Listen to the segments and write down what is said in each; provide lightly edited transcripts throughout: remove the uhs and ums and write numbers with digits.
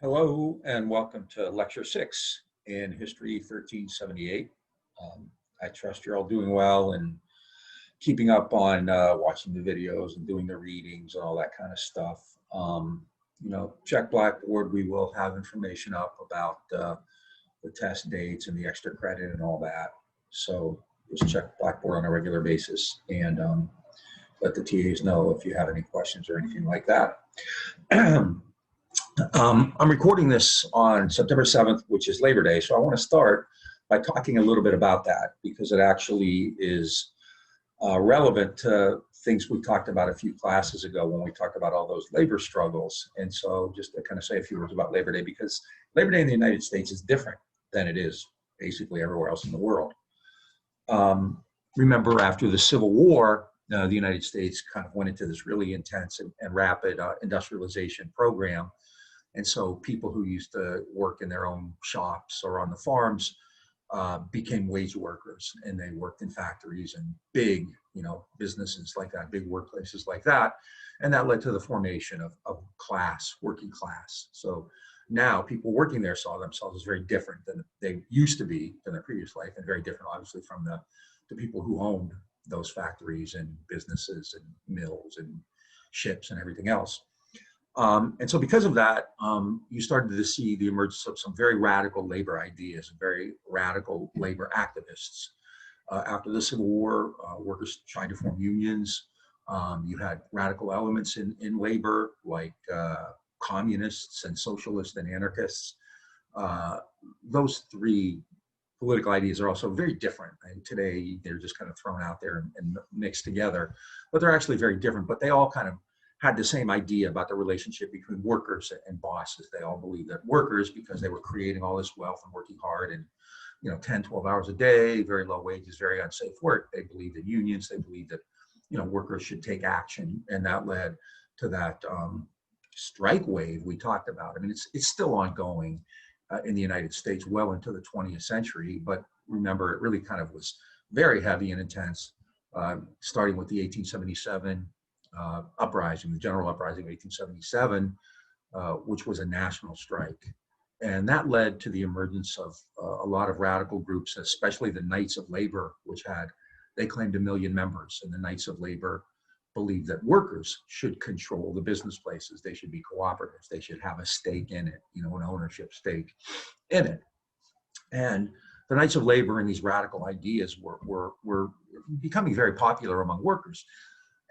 Hello and welcome to Lecture 6 in History 1378. I trust you're all doing well and keeping up on watching the videos and doing the readings and all that kind of stuff. Check Blackboard. We will have information up about the test dates and the extra credit and all that. So just check Blackboard on a regular basis and let the TAs know if you have any questions or anything like that. I'm recording this on September 7th, which is Labor Day, so I want to start by talking a little bit about that because it actually is relevant to things we talked about a few classes ago when we talked about all those labor struggles. And so just to kind of say a few words about Labor Day, because Labor Day in the United States is different than it is basically everywhere else in the world. Remember, after the Civil War, the United States kind of went into this really intense and rapid industrialization program. And so people who used to work in their own shops or on the farms became wage workers, and they worked in factories and big, businesses like that, big workplaces like that. And that led to the formation of class, working class. So now people working there saw themselves as very different than they used to be in their previous life, and very different, obviously, from the people who owned those factories and businesses and mills and ships and everything else. And so because of that, you started to see the emergence of some very radical labor ideas, very radical labor activists. After the Civil War, workers trying to form unions. You had radical elements in labor, like communists and socialists and anarchists. Those three political ideas are also very different. And today, they're just kind of thrown out there and mixed together. But they're actually very different, but they all kind of had the same idea about the relationship between workers and bosses. They all believed that workers, because they were creating all this wealth and working hard and 10, 12 hours a day, very low wages, very unsafe work. They believed in unions. They believed that workers should take action, and that led to that strike wave we talked about. I mean, it's still ongoing in the United States well into the 20th century, but remember, it really kind of was very heavy and intense, starting with the 1877 uprising, the general uprising of 1877, which was a national strike. And that led to the emergence of a lot of radical groups, especially the Knights of Labor, which they claimed 1 million members. And the Knights of Labor believed that workers should control the business places. They should be cooperatives. They should have a stake in it, an ownership stake in it. And the Knights of Labor and these radical ideas were becoming very popular among workers.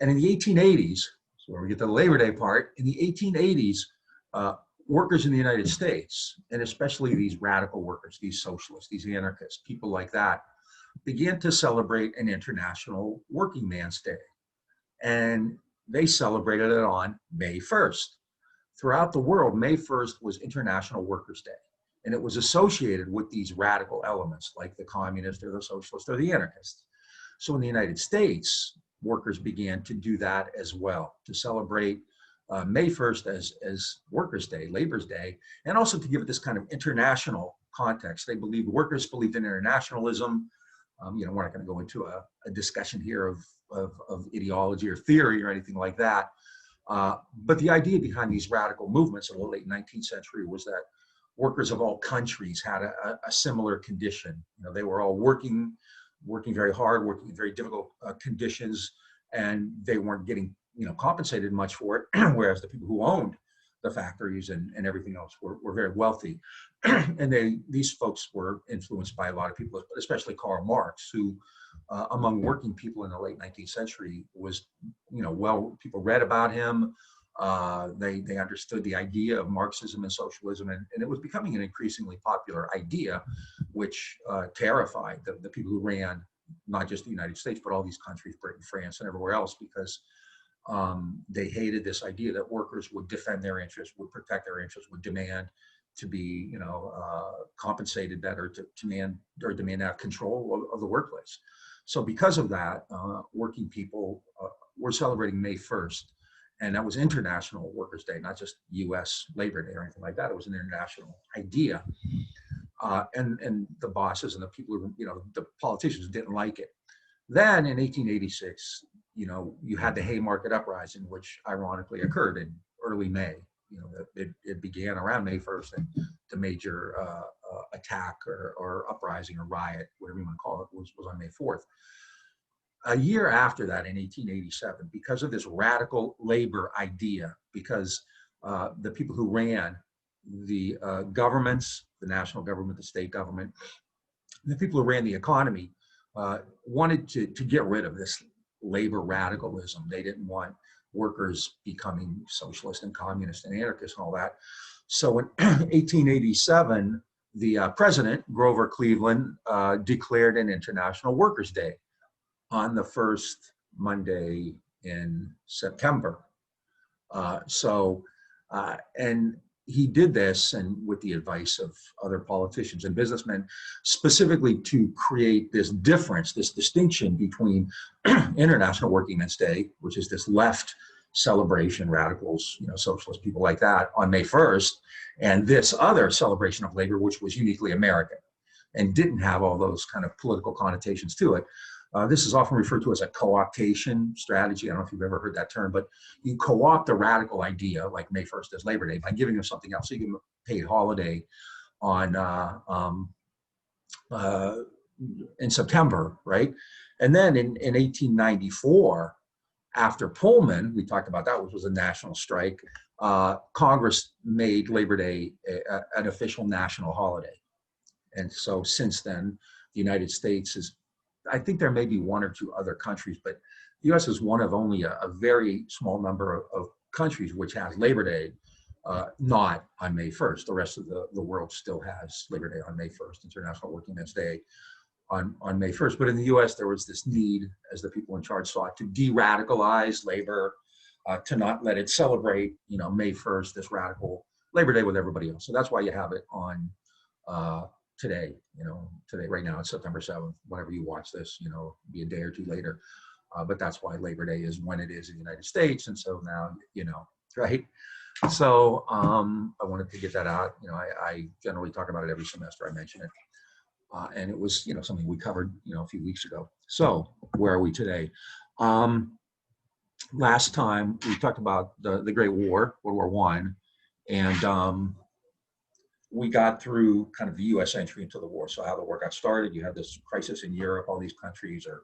And in the 1880s, so where we get to the Labor Day part, in the 1880s, workers in the United States, and especially these radical workers, these socialists, these anarchists, people like that, began to celebrate an International Working Man's Day. And they celebrated it on May 1st. Throughout the world, May 1st was International Workers' Day. And it was associated with these radical elements like the communists or the socialists or the anarchists. So in the United States, workers began to do that as well, to celebrate May 1st as Workers' Day, Labor's Day, and also to give it this kind of international context. Workers believed in internationalism. We're not going to go into a discussion here of ideology or theory or anything like that. But the idea behind these radical movements in the late 19th century was that workers of all countries had a similar condition. They were all working very hard, working in very difficult conditions, and they weren't getting compensated much for it, whereas the people who owned the factories and everything else were very wealthy. And these folks were influenced by a lot of people, especially Karl Marx, who among working people in the late 19th century was, people read about him. They understood the idea of Marxism and socialism, and it was becoming an increasingly popular idea, which terrified the people who ran not just the United States, but all these countries, Britain, France, and everywhere else, because they hated this idea that workers would defend their interests, would protect their interests, would demand to be, compensated better, to demand to have control of the workplace. So because of that, working people were celebrating May 1st. And that was International Workers' Day, not just U.S. Labor Day or anything like that. It was an international idea. And the bosses and the people who, the politicians didn't like it. Then in 1886, you had the Haymarket Uprising, which ironically occurred in early May it began around May 1st, and the major attack or uprising or riot, whatever you want to call it, was on May 4th. A year after that, in 1887, because of this radical labor idea, because the people who ran the governments, the national government, the state government, the people who ran the economy wanted to get rid of this labor radicalism. They didn't want workers becoming socialist and communist and anarchist and all that. So in 1887, the president, Grover Cleveland, declared an International Workers' Day on the first Monday in September. And he did this, and with the advice of other politicians and businessmen, specifically to create this difference, this distinction between International Workingmen's Day, which is this left celebration, radicals, socialist people like that, on May 1st, and this other celebration of labor, which was uniquely American and didn't have all those kind of political connotations to it. This is often referred to as a co-optation strategy. I don't know if you've ever heard that term, but you co-opt a radical idea, like May 1st as Labor Day, by giving them something else. So you give them a paid holiday on in September, right? And then in 1894, after Pullman, we talked about that, which was a national strike, Congress made Labor Day an official national holiday. And so since then, the United States is, I think there may be one or two other countries, but the US is one of only a very small number of countries which has Labor Day not on May 1st. The rest of the world still has Labor Day on May 1st, International Workingmen's Day on May 1st. But in the US, there was this need, as the people in charge saw it, to de-radicalize labor, to not let it celebrate, May 1st, this radical Labor Day with everybody else. So that's why you have it on today, today, right now, it's September 7th. Whenever you watch this, be a day or two later. But that's why Labor Day is when it is in the United States. And so now, right? So I wanted to get that out. I generally talk about it every semester. I mention it. And it was, something we covered, a few weeks ago. So where are we today? Last time we talked about the Great War, World War I, and we got through kind of the U.S. entry into the war. So how the war got started, you had this crisis in Europe, all these countries are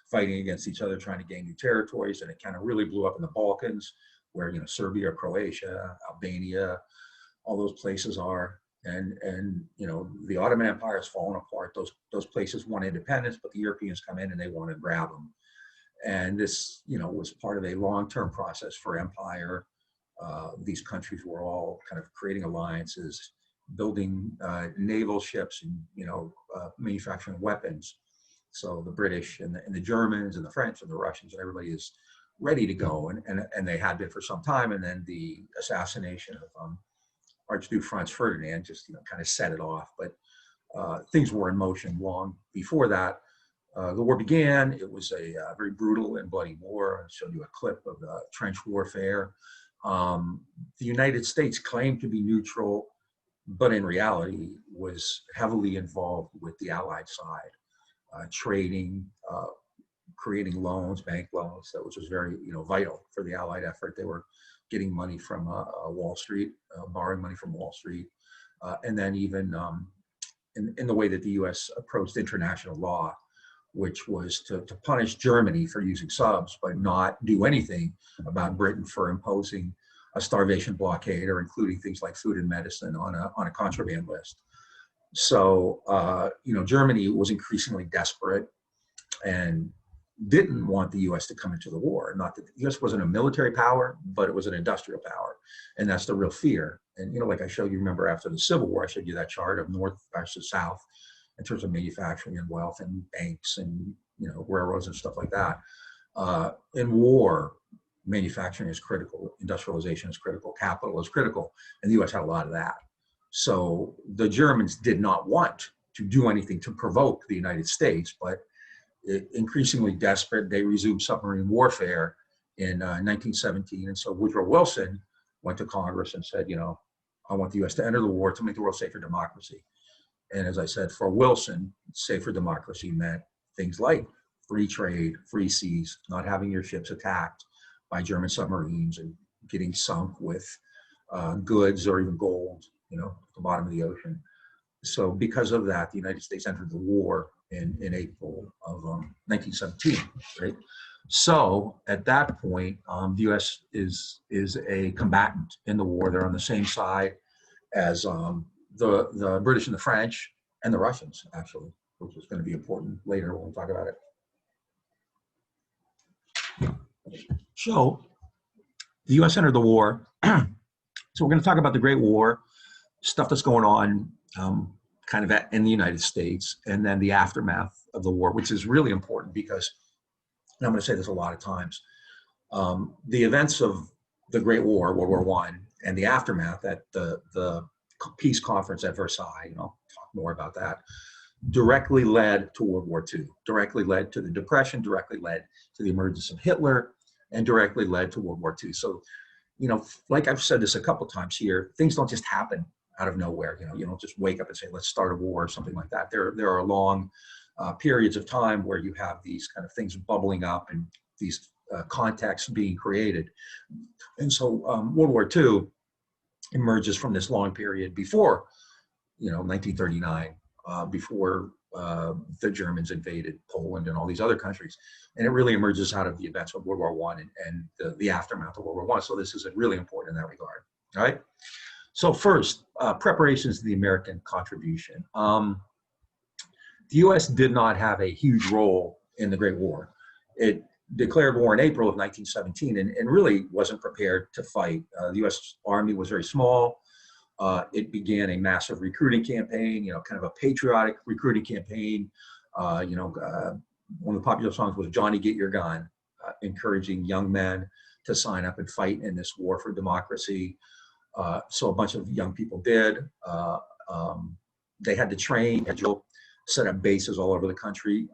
fighting against each other, trying to gain new territories, and it kind of really blew up in the Balkans, where, Serbia, Croatia, Albania, all those places are. And the Ottoman Empire has fallen apart. Those places want independence, but the Europeans come in and they want to grab them. And this, was part of a long-term process for empire. These countries were all kind of creating alliances, building naval ships, and manufacturing weapons. So the British and the Germans and the French and the Russians and everybody is ready to go, and they had been for some time. And then the assassination of Archduke Franz Ferdinand just kind of set it off. But things were in motion long before that. The war began. It was a very brutal and bloody war. I showed you a clip of the trench warfare. The United States claimed to be neutral, but in reality was heavily involved with the Allied side, trading, creating loans, bank loans, which was very vital for the Allied effort. They were getting money from Wall Street, borrowing money from Wall Street, and then even in the way that the U.S. approached international law, which was to punish Germany for using subs, but not do anything about Britain for imposing a starvation blockade or including things like food and medicine on a contraband list. So, Germany was increasingly desperate and didn't want the U.S. to come into the war. Not that the U.S. wasn't a military power, but it was an industrial power. And that's the real fear. And, like I showed you, remember after the Civil War, I showed you that chart of North versus South in terms of manufacturing and wealth and banks and, railroads and stuff like that. In war, manufacturing is critical, industrialization is critical, capital is critical, and the U.S. had a lot of that. So the Germans did not want to do anything to provoke the United States, but increasingly desperate, they resumed submarine warfare in 1917. And so Woodrow Wilson went to Congress and said, I want the U.S. to enter the war to make the world safe for democracy. And as I said, for Wilson, safer democracy meant things like free trade, free seas, not having your ships attacked by German submarines and getting sunk with goods or even gold, you know, at the bottom of the ocean. So because of that, the United States entered the war in April of 1917, right? So at that point, the U.S. is a combatant in the war. They're on the same side as the British and the French and the Russians, actually, which is going to be important later when we talk about it. So the U.S. entered the war. So we're going to talk about the Great War, stuff that's going on kind of in the United States, and then the aftermath of the war, which is really important because, and I'm going to say this a lot of times, the events of the Great War, World War I, and the aftermath at the peace conference at Versailles, you know, talk more about that, directly led to World War II, directly led to the Depression, directly led to the emergence of Hitler, and directly led to World War II. So, you know, like I've said this a couple of times here, things don't just happen out of nowhere. You don't just wake up and say, let's start a war or something like that. There are long periods of time where you have these kind of things bubbling up and these contexts being created. And so World War II emerges from this long period before, 1939, before the Germans invaded Poland and all these other countries. And it really emerges out of the events of World War I and the aftermath of World War I. So this is really important in that regard, all right? So first, preparations to the American contribution. The U.S. did not have a huge role in the Great War. It declared war in April of 1917 and really wasn't prepared to fight. The U.S. Army was very small. It began a massive recruiting campaign, kind of a patriotic recruiting campaign. One of the popular songs was Johnny Get Your Gun, encouraging young men to sign up and fight in this war for democracy. So a bunch of young people did. They had to train, set up bases all over the country.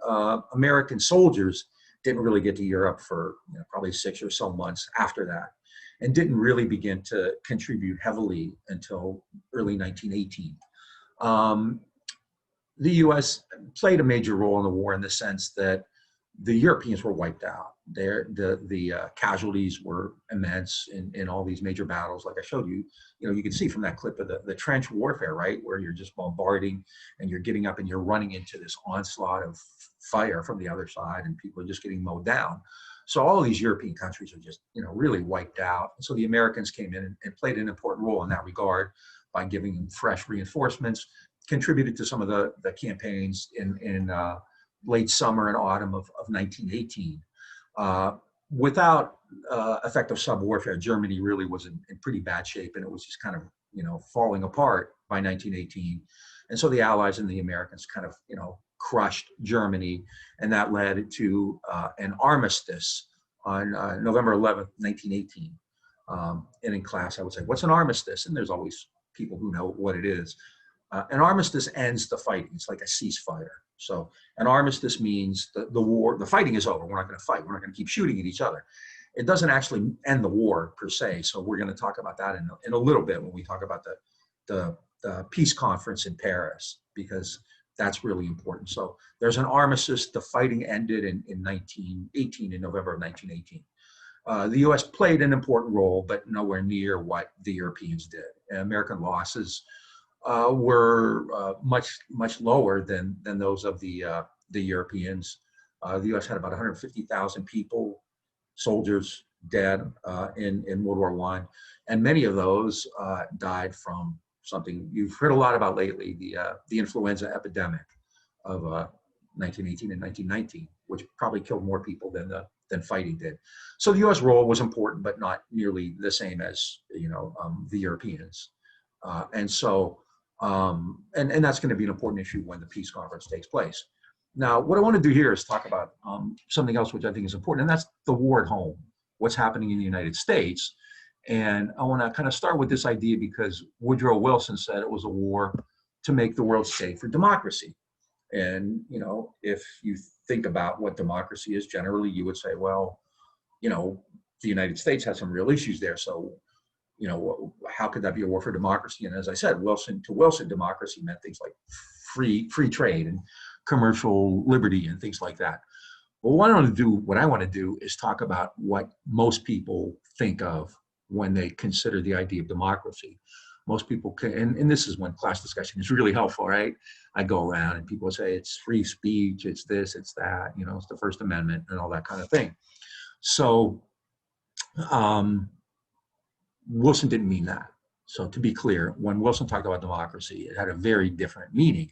American soldiers didn't really get to Europe for probably 6 or so months after that, and didn't really begin to contribute heavily until early 1918. The U.S. played a major role in the war in the sense that the Europeans were wiped out. The casualties were immense in all these major battles. Like I showed you, you can see from that clip of the trench warfare, right, where you're just bombarding and you're getting up and you're running into this onslaught of fire from the other side, and people are just getting mowed down. So all of these European countries are just, really wiped out. So the Americans came in and played an important role in that regard by giving them fresh reinforcements, contributed to some of the campaigns in late summer and autumn of 1918. Without effective sub-warfare, Germany really was in pretty bad shape, and it was just kind of, falling apart by 1918. And so the Allies and the Americans kind of, crushed Germany, and that led to an armistice on November 11th, 1918. And in class, I would say, what's an armistice? And there's always people who know what it is. An armistice ends the fighting. It's like a ceasefire. So an armistice means the war, the fighting is over. We're not going to fight. We're not going to keep shooting at each other. It doesn't actually end the war per se. So we're going to talk about that in a little bit when we talk about the peace conference in Paris, because that's really important. So there's an armistice. The fighting ended in 1918, in November of 1918. The U.S. played an important role, but nowhere near what the Europeans did. American losses were much lower than those of the Europeans. The U.S. had about 150,000 people, soldiers, dead in World War I, and many of those died from something you've heard a lot about lately, the influenza epidemic of 1918 and 1919, which probably killed more people than fighting did. So the U.S. role was important, but not nearly the same as the Europeans. And so and that's going to be an important issue when the peace conference takes place. Now, what I want to do here is talk about something else which I think is important, and that's the war at home, what's happening in the United States. And I want to kind of start with this idea because Woodrow Wilson said it was a war to make the world safe for democracy. And, if you think about what democracy is, generally you would say, well, the United States has some real issues there. So, how could that be a war for democracy? And as I said, Wilson, democracy meant things like free trade and commercial liberty and things like that. Well, what I want to do is talk about what most people think of when they consider the idea of democracy. Most people can, and this is when class discussion is really helpful, right? I go around and people say it's free speech, it's this, it's that, you know, it's the First Amendment and all that kind of thing. So Wilson didn't mean that. So to be clear, when Wilson talked about democracy, it had a very different meaning.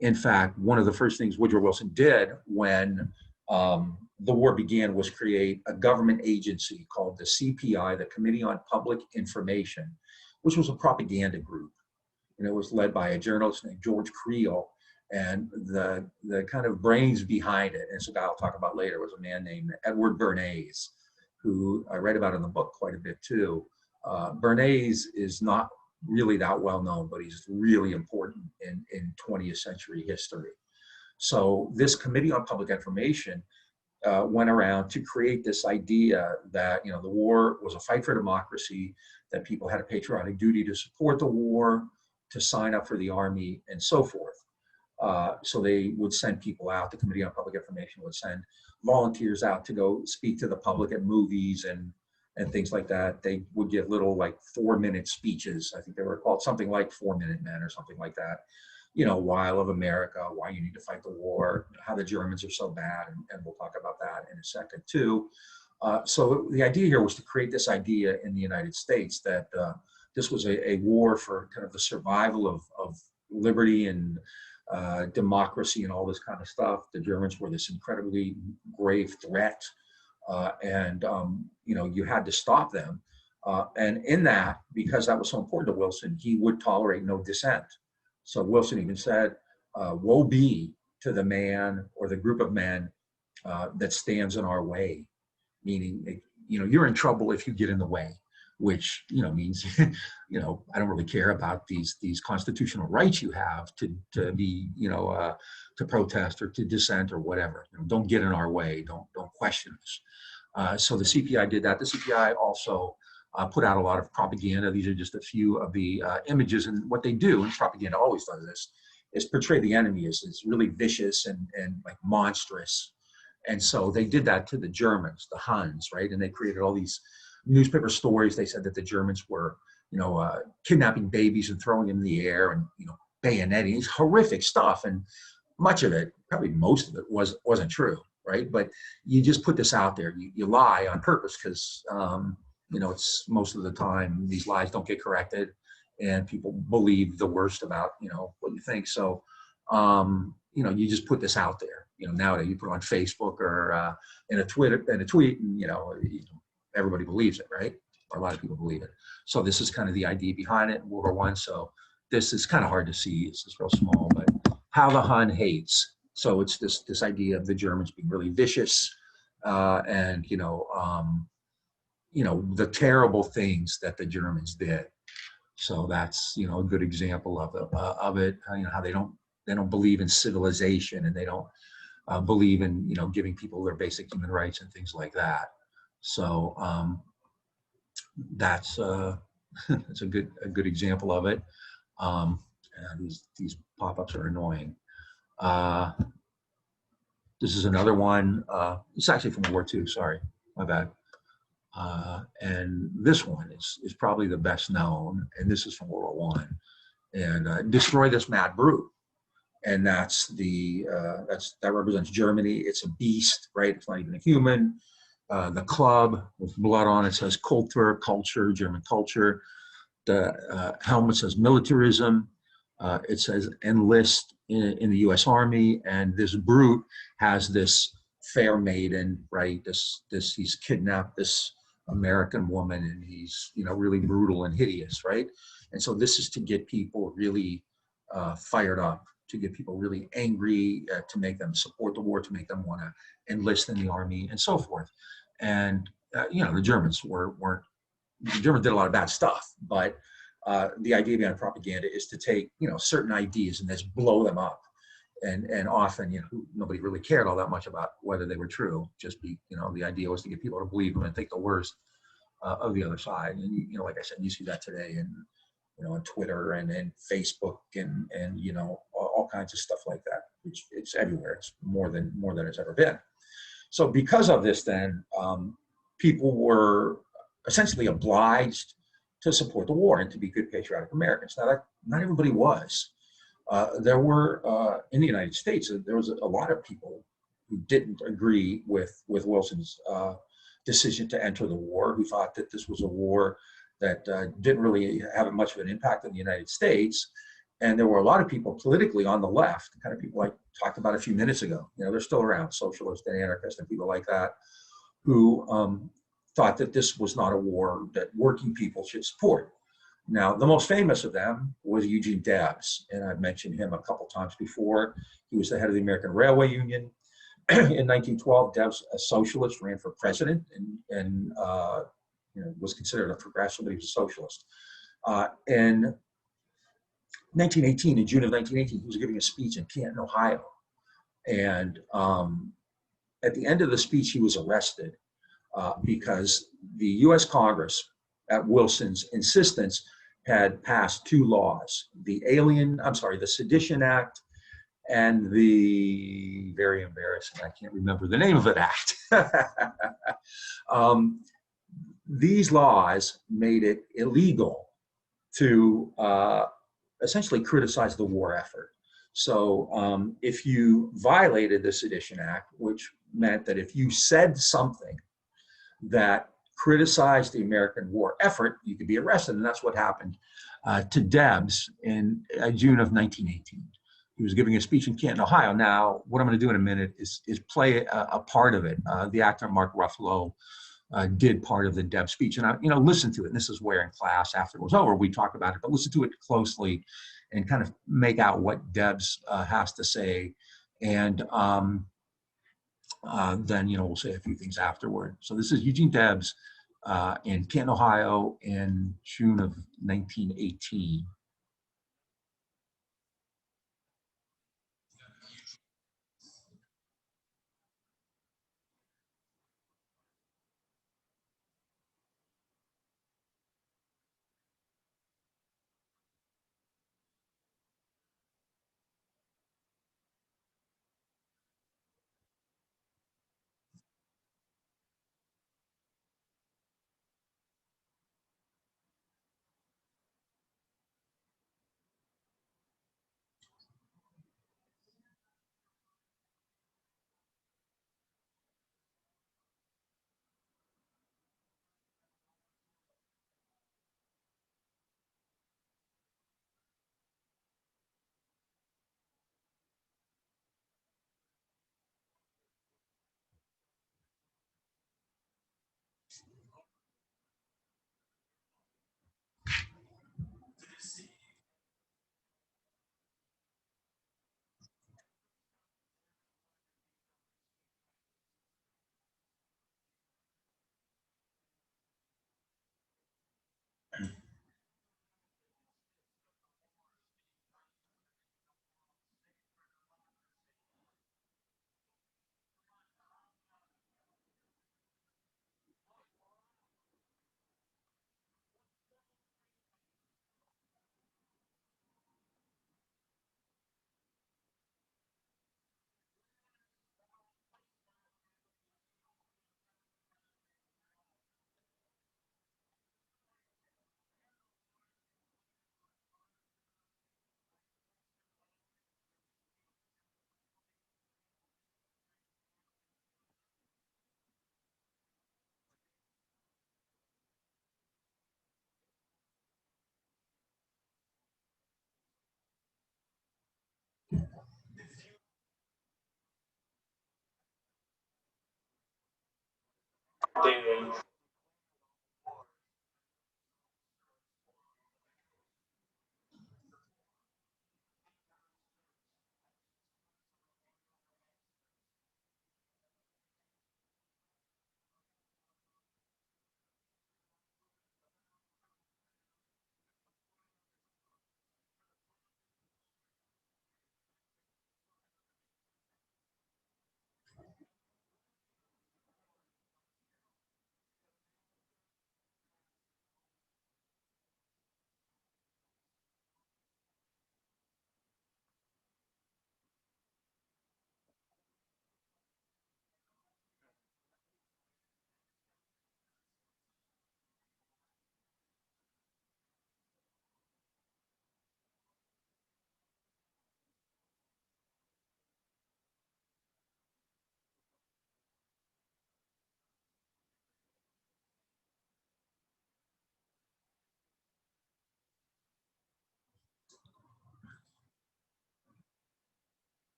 In fact, one of the first things Woodrow Wilson did when the war began was create a government agency called the CPI, the Committee on Public Information, which was a propaganda group. And it was led by a journalist named George Creel. And the kind of brains behind it, and it's a guy I'll talk about later, was a man named Edward Bernays, who I read about in the book quite a bit too. Bernays is not really that well known, but he's really important in 20th century history. So this Committee on Public Information went around to create this idea that, you know, the war was a fight for democracy, that people had a patriotic duty to support the war, to sign up for the army, and so forth. So they would send people out. The Committee on Public Information would send volunteers out to go speak to the public at movies and things like that. They would give little like 4-minute speeches. I think they were called something like 4-Minute Men or something like that. You know, why I love America, why you need to fight the war, how the Germans are so bad, and we'll talk about that in a second too. So the idea here was to create this idea in the United States that this was a war for kind of the survival of liberty and democracy and all this kind of stuff. The Germans were this incredibly grave threat, and you know, you had to stop them. And in that, because that was so important to Wilson, he would tolerate no dissent. So Wilson even said, woe be to the man or the group of men that stands in our way, meaning, you know, you're in trouble if you get in the way, which, you know, means, you know, I don't really care about these constitutional rights you have to be, you know, to protest or to dissent or whatever. You know, don't get in our way. Don't question us. So the CPI did that. The CPI also put out a lot of propaganda. These are just a few of the images, and what they do, and propaganda always does this, is portray the enemy as really vicious and like monstrous. And so they did that to the Germans, the Huns, right? And they created all these newspaper stories. They said that the Germans were, you know, kidnapping babies and throwing them in the air and, you know, bayoneting. It's horrific stuff. And much of it, probably most of it, wasn't true, right? But you just put this out there. You lie on purpose because, you know, it's most of the time these lies don't get corrected and people believe the worst about, you know, what you think. So, you know, you just put this out there. You know, nowadays you put it on Facebook or in a tweet, and you know, everybody believes it, right? Or a lot of people believe it. So this is kind of the idea behind it in World War I. So this is kind of hard to see. It's just real small, but how the Hun hates. So it's this idea of the Germans being really vicious, and you know, the terrible things that the Germans did. So that's, you know, a good example of it. You know, how they don't believe in civilization, and they don't believe in, you know, giving people their basic human rights and things like that. So that's that's a good example of it. And these pop-ups are annoying. This is another one. It's actually from World War II. Sorry, my bad. And this one is probably the best known, and this is from World War I. And destroy this mad brute. And that's that represents Germany. It's a beast, right? It's not even a human. The club with blood on it says culture, German culture. The helmet says militarism. It says enlist in the U.S. Army. And this brute has this fair maiden, right? He's kidnapped this American woman, and he's, you know, really brutal and hideous, right? And so this is to get people really fired up, to get people really angry, to make them support the war, to make them want to enlist in the army, and so forth. And you know, the Germans did a lot of bad stuff, but the idea behind propaganda is to take, you know, certain ideas and just blow them up, and often, you know, nobody really cared all that much about whether they were true. You know, the idea was to get people to believe them and think the worst of the other side. And you know, like I said, you see that today in, you know, on Twitter and Facebook and you know, all kinds of stuff like that. It's everywhere. It's more than it's ever been. So because of this, then people were essentially obliged to support the war and to be good patriotic Americans. Now, not everybody was. There were, in the United States, there was a lot of people who didn't agree with Wilson's decision to enter the war, who thought that this was a war that didn't really have much of an impact on the United States. And there were a lot of people politically on the left, the kind of people I talked about a few minutes ago. You know, they're still around, socialists and anarchists and people like that, who thought that this was not a war that working people should support. Now, the most famous of them was Eugene Debs, and I've mentioned him a couple times before. He was the head of the American Railway Union. In 1912, Debs, a socialist, ran for president and was considered a progressive, but he was a socialist. In 1918, in June of 1918, he was giving a speech in Canton, Ohio. And at the end of the speech, he was arrested because the US Congress, at Wilson's insistence, had passed two laws, the Sedition Act and the very embarrassing, I can't remember the name of it, act. These laws made it illegal to essentially criticize the war effort. So if you violated the Sedition Act, which meant that if you said something that criticized the American war effort, you could be arrested. And that's what happened to Debs in June of 1918. He was giving a speech in Canton, Ohio. Now, what I'm going to do in a minute is play a part of it. The actor Mark Ruffalo did part of the Debs speech, and I, listen to it. And this is where in class, after it was over, we talk about it, but listen to it closely and kind of make out what Debs has to say, and then we'll say a few things afterward. So this is Eugene Debs in Canton, Ohio, in June of 1918.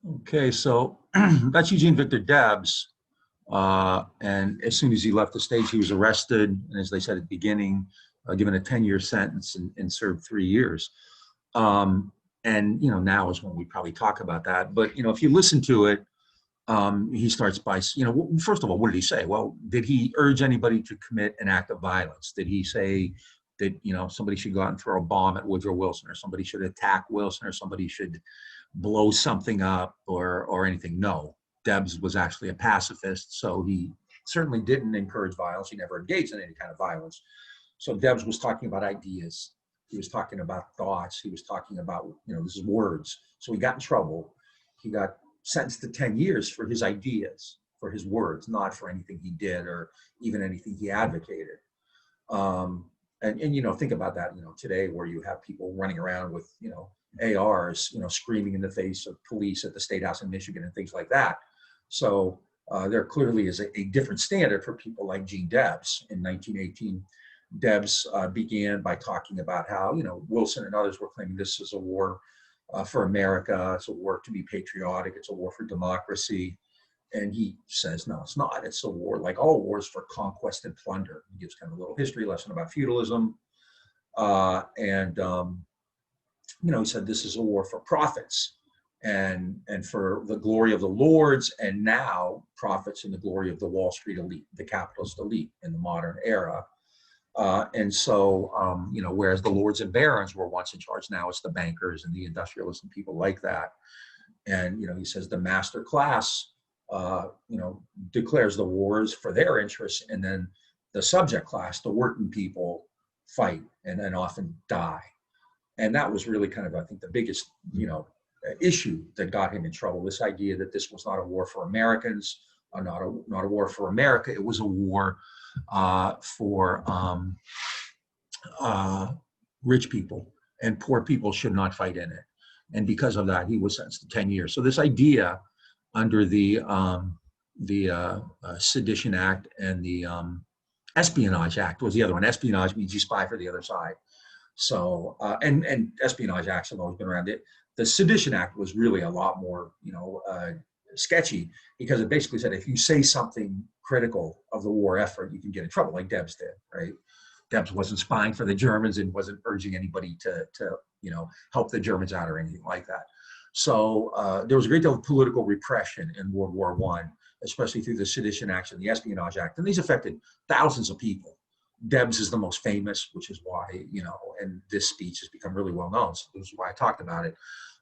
Okay, so that's Eugene Victor Debs. And as soon as he left the stage, he was arrested. And as they said at the beginning, given a 10-year sentence and served 3 years. Um, and, now is when we probably talk about that. But, if you listen to it, he starts by, first of all, what did he say? Well, did he urge anybody to commit an act of violence? Did he say that, somebody should go out and throw a bomb at Woodrow Wilson, or somebody should attack Wilson, or somebody should blow something up, or anything? No. Debs was actually a pacifist, so he certainly didn't encourage violence. He never engaged in any kind of violence. So Debs was talking about ideas. He was talking about thoughts. He was talking about, this is words. So he got in trouble. He got sentenced to 10 years for his ideas, for his words, not for anything he did or even anything he advocated. And think about that, today, where you have people running around with, ARs, screaming in the face of police at the State House in Michigan and things like that. So there clearly is a different standard for people like Eugene Debs. In 1918, Debs began by talking about how, Wilson and others were claiming this is a war for America. It's a war to be patriotic. It's a war for democracy. And he says, no, it's not. It's a war, like all wars, for conquest and plunder. He gives kind of a little history lesson about feudalism. He said this is a war for profits and for the glory of the lords, and now profits and the glory of the Wall Street elite, the capitalist elite in the modern era. Whereas the lords and barons were once in charge, now it's the bankers and the industrialists and people like that. And, he says the master class, declares the wars for their interests, and then the subject class, the working people, fight and then often die. And that was really kind of, I think, the biggest, issue that got him in trouble. This idea that this was not a war for Americans, not a war for America. It was a war for rich people, and poor people should not fight in it. And because of that, he was sentenced to 10 years. So this idea under the Sedition Act and the Espionage Act was the other one. Espionage means you spy for the other side. So, and Espionage Acts have always been around. The Sedition Act was really a lot more, sketchy, because it basically said if you say something critical of the war effort, you can get in trouble, like Debs did, right? Debs wasn't spying for the Germans and wasn't urging anybody to help the Germans out or anything like that. So there was a great deal of political repression in World War I, especially through the Sedition Act and the Espionage Act, and these affected thousands of people. Debs is the most famous, which is why, and this speech has become really well known. So this is why I talked about it.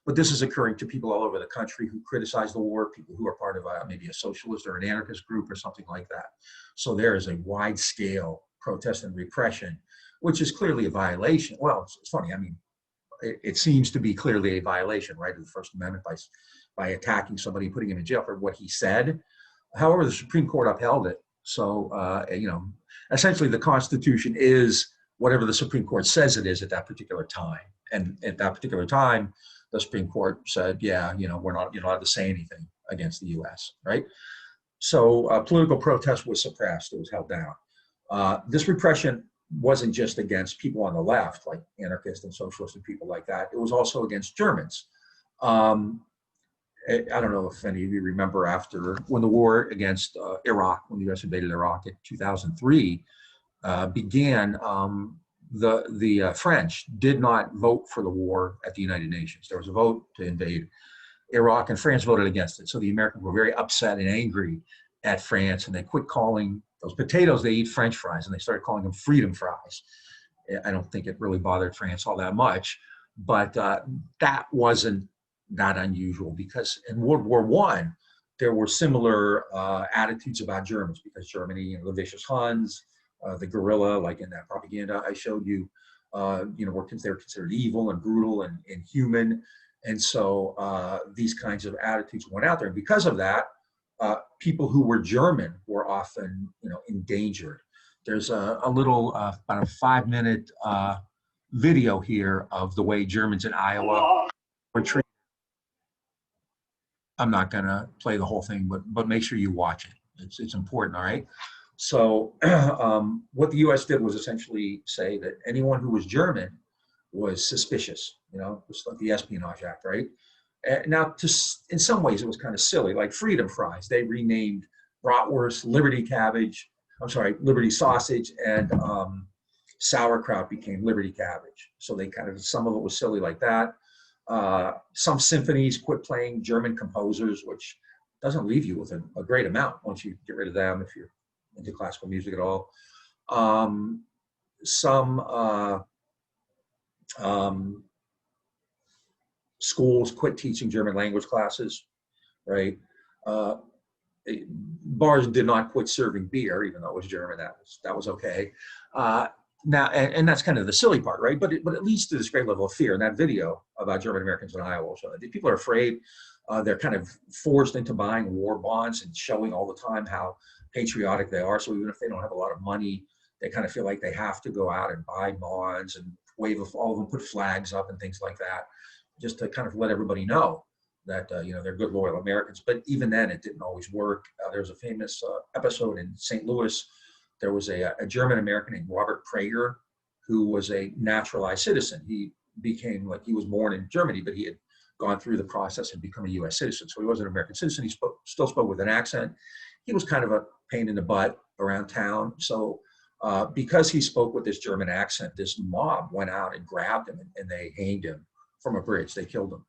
But this is occurring to people all over the country who criticize the war, people who are part of maybe a socialist or an anarchist group or something like that. So there is a wide scale protest and repression, which is clearly a violation. Well, it's funny. I mean, it seems to be clearly a violation, right, of the First Amendment by attacking somebody, putting him in jail for what he said. However, the Supreme Court upheld it. So, essentially the Constitution is whatever the Supreme Court says it is at that particular time. And at that particular time, the Supreme Court said, yeah, we're not, you're not allowed to say anything against the US, right? So political protest was suppressed, it was held down. This repression wasn't just against people on the left, like anarchists and socialists and people like that. It was also against Germans. I don't know if any of you remember, after when the war against Iraq, when the U.S. invaded Iraq in 2003, began, the French did not vote for the war at the United Nations. There was a vote to invade Iraq, and France voted against it. So the Americans were very upset and angry at France, and they quit calling those potatoes they eat French fries, and they started calling them freedom fries. I don't think it really bothered France all that much, but that wasn't that unusual, because in World War I, there were similar attitudes about Germans, because Germany, the vicious Huns, the guerrilla, like in that propaganda I showed you, were considered evil and brutal and inhuman. And so these kinds of attitudes went out there. And because of that, people who were German were often, endangered. There's a little, about a 5-minute video here of the way Germans in Iowa were treated. I'm not going to play the whole thing, but make sure you watch it. It's important, all right? So what the U.S. did was essentially say that anyone who was German was suspicious, just like the Espionage Act, right? Now, in some ways, it was kind of silly, like freedom fries. They renamed bratwurst, Liberty cabbage, I'm sorry, Liberty sausage, and sauerkraut became Liberty cabbage. So they kind of, some of it was silly like that. Some symphonies quit playing German composers, which doesn't leave you with a great amount once you get rid of them if you're into classical music at all. Some schools quit teaching German language classes, right? Bars did not quit serving beer, even though it was German. That was okay. Now, and that's kind of the silly part, right? But it leads to this great level of fear. And that video about German Americans in Iowa, so people are afraid. They're kind of forced into buying war bonds and showing all the time how patriotic they are. So even if they don't have a lot of money, they kind of feel like they have to go out and buy bonds and wave all of them, put flags up and things like that, just to kind of let everybody know that they're good, loyal Americans. But even then, it didn't always work. There's a famous episode in St. Louis. There was a German American named Robert Prager, who was a naturalized citizen. He was born in Germany, but he had gone through the process and become a U.S. citizen. So he wasn't an American citizen. He still spoke with an accent. He was kind of a pain in the butt around town. So because he spoke with this German accent, this mob went out and grabbed him and they hanged him from a bridge. They killed him,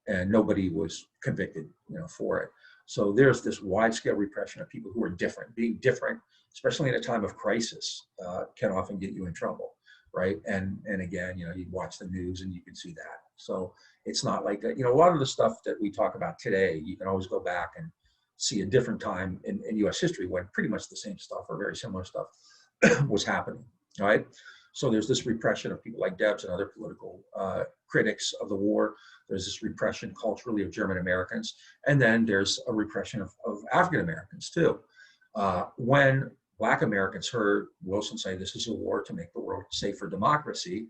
and nobody was convicted, for it. So there's this wide-scale repression of people who are different. Being different, especially in a time of crisis, can often get you in trouble, right? And again, you watch the news and you can see that. So it's not like that. A lot of the stuff that we talk about today, you can always go back and see a different time in U.S. history when pretty much the same stuff or very similar stuff was happening, right? So there's this repression of people like Debs and other political critics of the war. There's this repression culturally of German Americans. And then there's a repression of African Americans too. When Black Americans heard Wilson say, this is a war to make the world safe for democracy,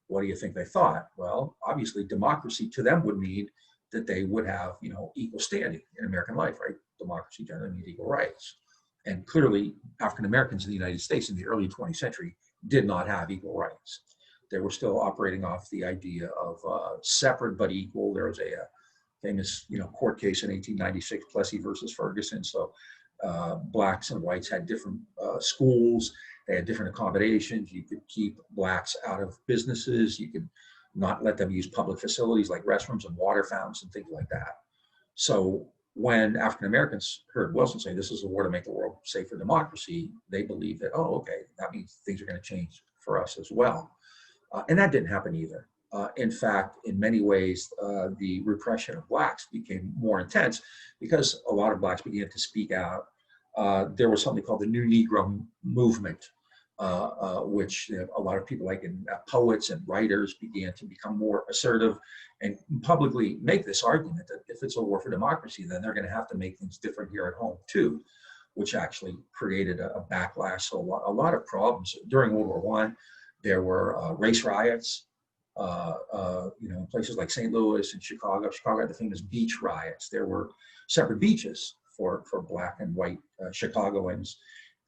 what do you think they thought? Well, obviously democracy to them would mean that they would have, equal standing in American life, right? Democracy generally means equal rights. And clearly African Americans in the United States in the early 20th century did not have equal rights. They were still operating off the idea of separate but equal. There was a famous, court case in 1896, Plessy versus Ferguson. So blacks and whites had different schools. They had different accommodations. You could keep blacks out of businesses. You could not let them use public facilities like restrooms and water fountains and things like that. So when African Americans heard Wilson say, this is a war to make the world safe for democracy, they believed that, oh, okay, that means things are going to change for us as well. And that didn't happen either. In fact, in many ways, the repression of blacks became more intense because a lot of blacks began to speak out. There was something called the New Negro Movement, which a lot of people like poets and writers began to become more assertive and publicly make this argument that if it's a war for democracy, then they're going to have to make things different here at home too, which actually created a backlash. So a lot of problems. During World War I, there were race riots, in places like St. Louis and Chicago. Chicago had the famous beach riots. There were separate beaches for black and white Chicagoans.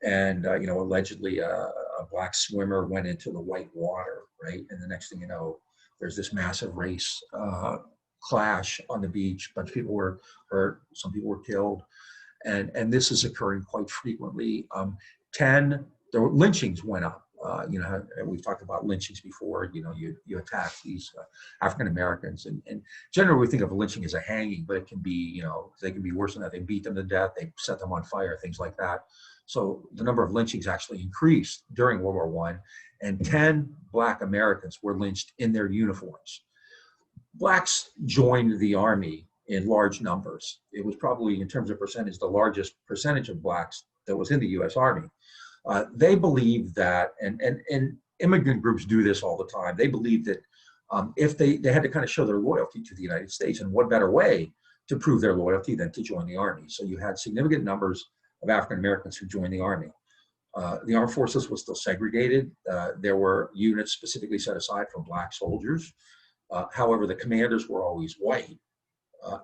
And, allegedly a black swimmer went into the white water, right? And the next thing you know, there's this massive race clash on the beach. A bunch of people were hurt. Some people were killed. And this is occurring quite frequently. The lynchings went up. We've talked about lynchings before. You attack these African Americans, and generally we think of a lynching as a hanging, but it can be, they can be worse than that. They beat them to death, they set them on fire, things like that. So the number of lynchings actually increased during World War I, and 10 Black Americans were lynched in their uniforms. Blacks joined the Army in large numbers. It was probably, in terms of percentage, the largest percentage of blacks that was in the U.S. Army. They believe that, and immigrant groups do this all the time, they believe that if they had to kind of show their loyalty to the United States, and what better way to prove their loyalty than to join the Army. So you had significant numbers of African Americans who joined the Army. The armed forces was still segregated. There were units specifically set aside for black soldiers. However, the commanders were always white.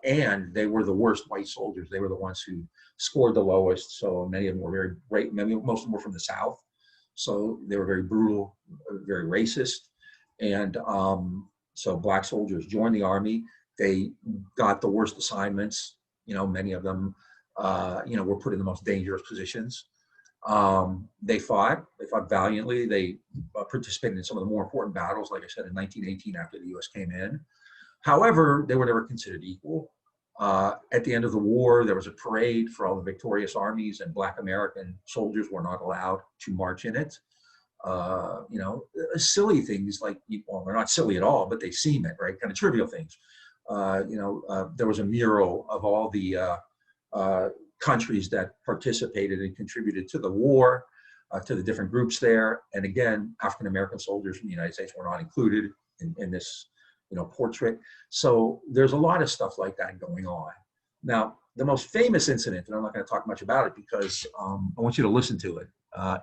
And they were the worst white soldiers. They were the ones who scored the lowest. So many of them were most of them were from the South. So they were very brutal, very racist. And so black soldiers joined the Army. They got the worst assignments. Many of them, were put in the most dangerous positions. They fought valiantly. They participated in some of the more important battles, like I said, in 1918 after the U.S. came in. However, they were never considered equal. At the end of the war, there was a parade for all the victorious armies, and Black American soldiers were not allowed to march in it. Silly things like, well, they're not silly at all, but they seem it, right? Kind of trivial things. There was a mural of all the countries that participated and contributed to the war, to the different groups there. And again, African American soldiers from the United States were not included in this, portrait. So there's a lot of stuff like that going on. Now, the most famous incident, and I'm not going to talk much about it because I want you to listen to it,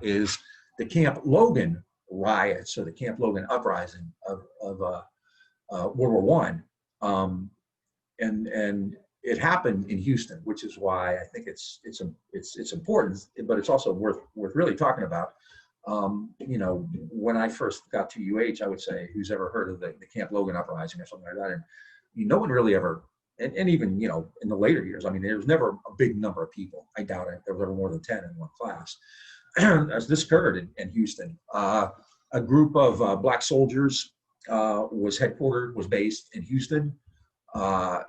is the Camp Logan riots, or the Camp Logan Uprising of World War I. And it happened in Houston, which is why I think it's important, but it's also worth really talking about. When I first got to UH, I would say, who's ever heard of the Camp Logan Uprising or something like that? And no one really ever, and even, in the later years, I mean, there was never a big number of people. I doubt it. There was ever more than 10 in one class. As this occurred in Houston, a group of Black soldiers was based in Houston.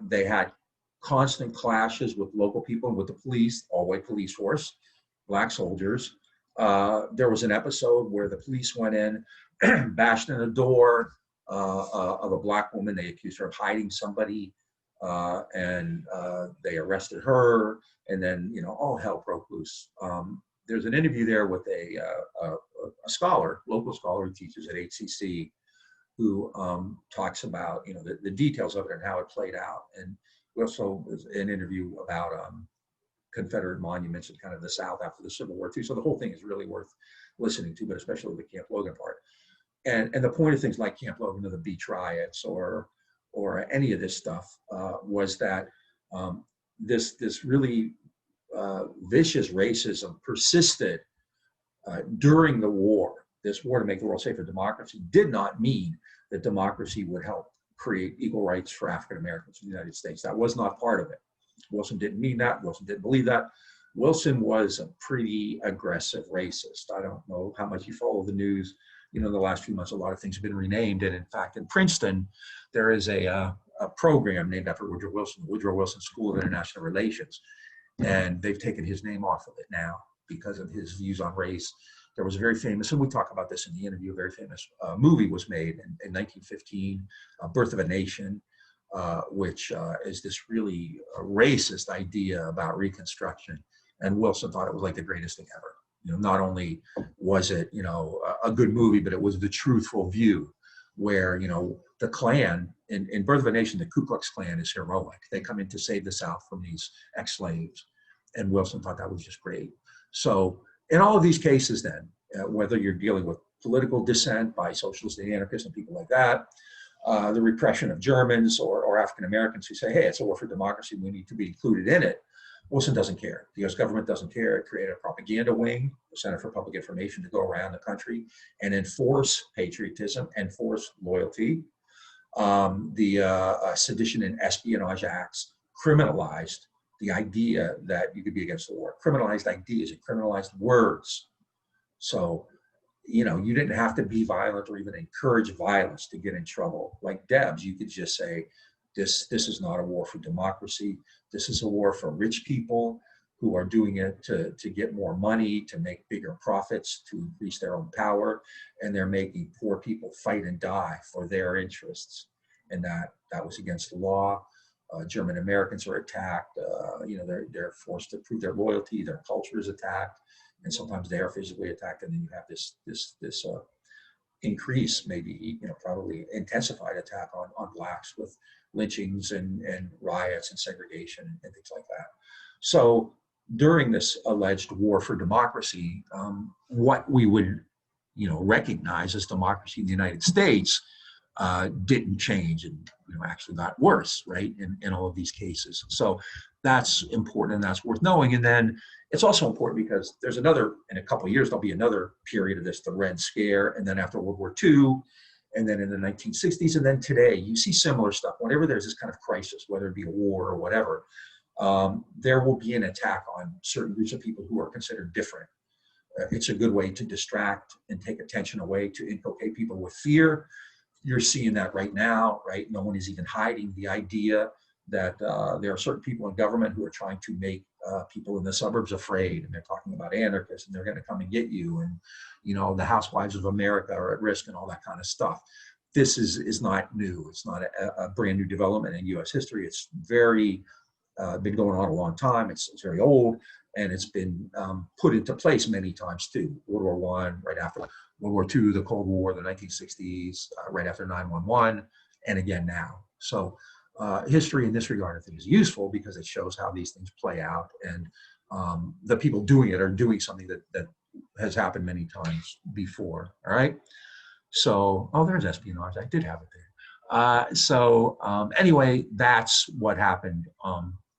They had constant clashes with local people and with the police, all-white police force, Black soldiers. There was an episode where the police went in, bashed in a door of a Black woman. They accused her of hiding somebody, and they arrested her. And then, all hell broke loose. There's an interview there with a scholar, local scholar who teaches at HCC, who talks about the details of it and how it played out. And also an interview about Confederate monuments in kind of the South after the Civil War too. So the whole thing is really worth listening to, but especially the Camp Logan part. And the point of things like Camp Logan or the beach riots or any of this stuff was that this really vicious racism persisted during the war. This war to make the world safer democracy did not mean that democracy would help create equal rights for African Americans in the United States. That was not part of it. Wilson didn't mean that. Wilson didn't believe that. Wilson was a pretty aggressive racist. I don't know how much you follow the news. In the last few months, a lot of things have been renamed. And in fact, in Princeton, there is a program named after Woodrow Wilson, the Woodrow Wilson School of International Relations. And they've taken his name off of it now because of his views on race. There was a very famous, and we talk about this in the interview, a very famous movie was made in 1915, Birth of a Nation, which is this really racist idea about Reconstruction. And Wilson thought it was like the greatest thing ever. Not only was it, a good movie, but it was the truthful view where, the Klan, in Birth of a Nation, the Ku Klux Klan is heroic. They come in to save the South from these ex-slaves. And Wilson thought that was just great. So in all of these cases then, whether you're dealing with political dissent by socialists and anarchists and people like that, the repression of Germans or African Americans who say, hey, it's a war for democracy, we need to be included in it. Wilson doesn't care. The US government doesn't care. It created a propaganda wing, the Center for Public Information, to go around the country and enforce patriotism, enforce loyalty. The Sedition and Espionage Acts criminalized the idea that you could be against the war, criminalized ideas and criminalized words. So, you didn't have to be violent or even encourage violence to get in trouble. Like Debs, you could just say, this is not a war for democracy. This is a war for rich people who are doing it to get more money, to make bigger profits, to increase their own power. And they're making poor people fight and die for their interests. And that was against the law. German Americans are attacked. They're forced to prove their loyalty. Their culture is attacked. And sometimes they are physically attacked. And then you have this increase, maybe, probably intensified attack on Blacks with lynchings and riots and segregation and things like that. So during this alleged war for democracy, what we would, recognize as democracy in the United States didn't change and actually got worse, right, in all of these cases. So that's important and that's worth knowing. And then it's also important because there's in a couple of years, there'll be another period of this, the Red Scare. And then after World War II, And then in the 1960s, and then today, you see similar stuff. Whenever there's this kind of crisis, whether it be a war or whatever, there will be an attack on certain groups of people who are considered different. It's a good way to distract and take attention away, to inculcate people with fear. You're seeing that right now, right? No one is even hiding the idea that there are certain people in government who are trying to make people in the suburbs afraid, and they're talking about anarchists, and they're going to come and get you, and the housewives of America are at risk, and all that kind of stuff. This is not new. It's not a brand new development in U.S. history. It's very been going on a long time. It's very old, and it's been put into place many times too. World War I, right after World War II, the Cold War, the 1960s, right after 9/11, and again now. So history in this regard, I think, is useful because it shows how these things play out, and the people doing it are doing something that has happened many times before. All right. So, oh, there's espionage. I did have it there. Anyway, that's what happened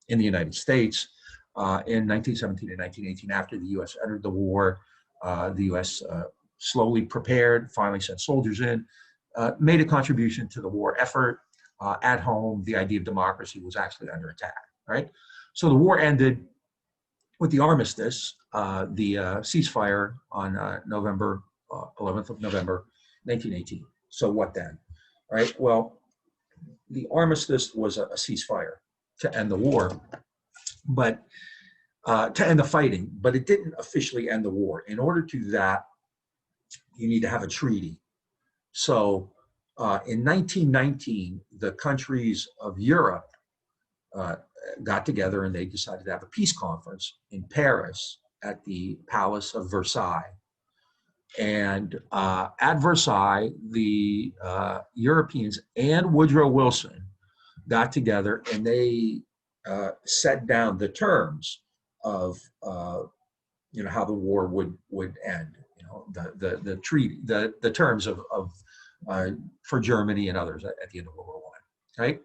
in the United States in 1917 and 1918. After the U.S. entered the war, the U.S. Slowly prepared, finally sent soldiers in, made a contribution to the war effort. At home, the idea of democracy was actually under attack, right? So the war ended with the armistice, the ceasefire on November 11th of November, 1918. So what then, right? Well, the armistice was a ceasefire to end the war, but to end the fighting, but it didn't officially end the war. In order to do that, you need to have a treaty. So in 1919, the countries of Europe got together and they decided to have a peace conference in Paris at the Palace of Versailles. And at Versailles, the Europeans and Woodrow Wilson got together and they set down the terms of how the war would end. The treaty, the terms of for Germany and others at the end of World War I, right?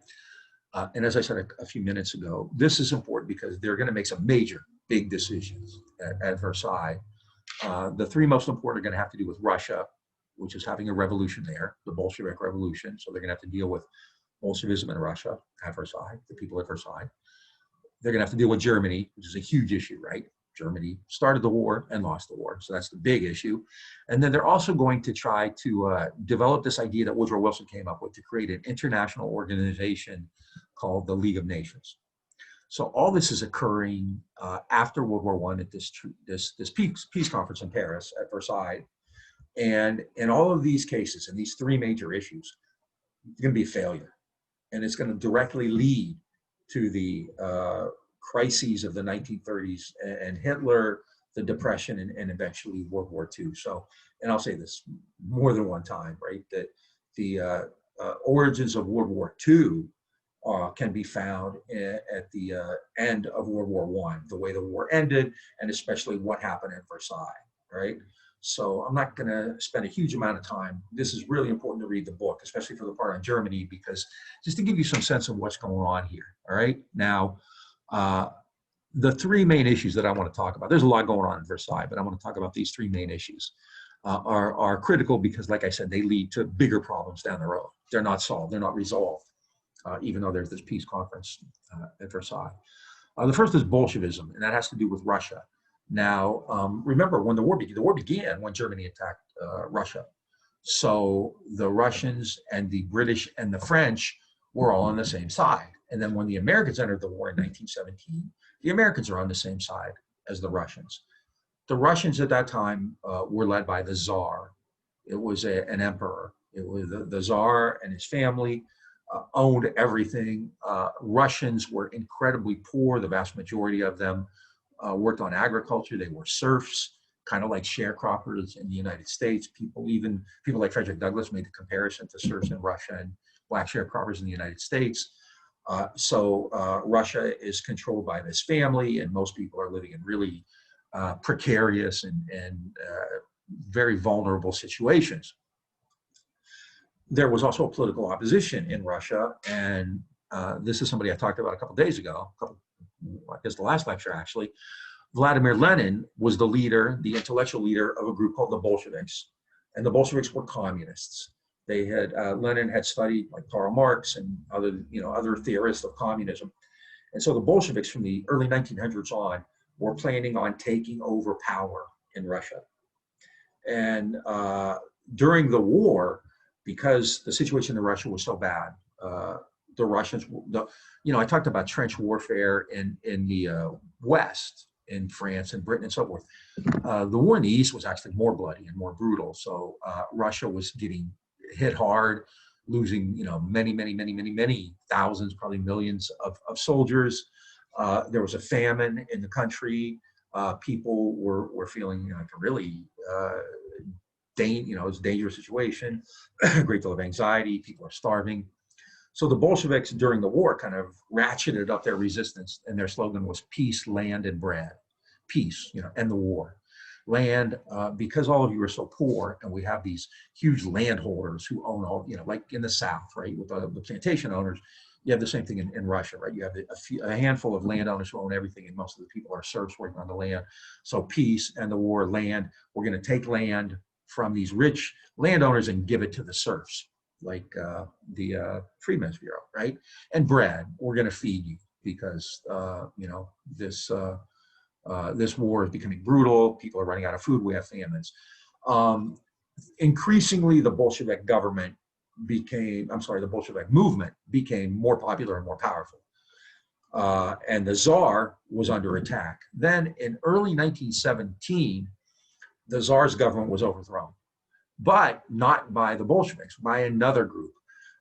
And as I said a few minutes ago, this is important because they're going to make some big decisions at Versailles. The three most important are going to have to do with Russia, which is having a revolution there, the Bolshevik Revolution. So they're going to have to deal with Bolshevism in Russia at Versailles, the people at Versailles. They're going to have to deal with Germany, which is a huge issue, right? Germany started the war and lost the war. So that's the big issue. And then they're also going to try to develop this idea that Woodrow Wilson came up with to create an international organization called the League of Nations. So all this is occurring after World War I at this peace conference in Paris at Versailles. And in all of these cases, in these three major issues, it's going to be a failure. And it's going to directly lead to the crises of the 1930s and Hitler, the Depression, and eventually World War II. So, and I'll say this more than one time, right, that the origins of World War II can be found at the end of World War I, the way the war ended, and especially what happened at Versailles, right? So I'm not going to spend a huge amount of time. This is really important to read the book, especially for the part on Germany, because just to give you some sense of what's going on here, all right? Now, the three main issues that I want to talk about, there's a lot going on in Versailles, but I want to talk about these three main issues are critical because, like I said, they lead to bigger problems down the road. They're not solved, they're not resolved, even though there's this peace conference at Versailles. The first is Bolshevism, and that has to do with Russia. Now, remember when the war began when Germany attacked Russia. So the Russians and the British and the French were all on the same side. And then when the Americans entered the war in 1917, the Americans are on the same side as the Russians. The Russians at that time were led by the Tsar. It was an emperor. It was the Tsar and his family owned everything. Russians were incredibly poor. The vast majority of them worked on agriculture. They were serfs, kind of like sharecroppers in the United States. People like Frederick Douglass made the comparison to serfs in Russia and black sharecroppers in the United States. So Russia is controlled by this family, and most people are living in really precarious and very vulnerable situations. There was also a political opposition in Russia, and this is somebody I talked about a couple days ago, I guess the last lecture actually. Vladimir Lenin was the leader, the intellectual leader of a group called the Bolsheviks, and the Bolsheviks were communists. They had Lenin had studied like Karl Marx and other theorists of communism, and so the Bolsheviks from the early 1900s on were planning on taking over power in Russia. And during the war, because the situation in Russia was so bad, the Russians, I talked about trench warfare in the West, in France and Britain and so forth. The war in the East was actually more bloody and more brutal. So Russia was getting hit hard, losing many thousands, probably millions of soldiers. There was a famine in the country. People were feeling like a really it's a dangerous situation, a great deal of anxiety. People are starving. So the Bolsheviks during the war kind of ratcheted up their resistance, and their slogan was peace, land, and bread. Peace, end the war. Land, because all of you are so poor, and we have these huge landholders who own all, like in the South, right, with the plantation owners. You have the same thing in Russia, right? You have a handful of landowners who own everything, and most of the people are serfs working on the land. So peace and the war, land. We're going to take land from these rich landowners and give it to the serfs, like the Freedmen's Bureau, right? And bread, we're going to feed you because this war is becoming brutal. People are running out of food. We have famines. Increasingly, the Bolshevik movement became more popular and more powerful. And the Tsar was under attack. Then in early 1917, the Tsar's government was overthrown, but not by the Bolsheviks, by another group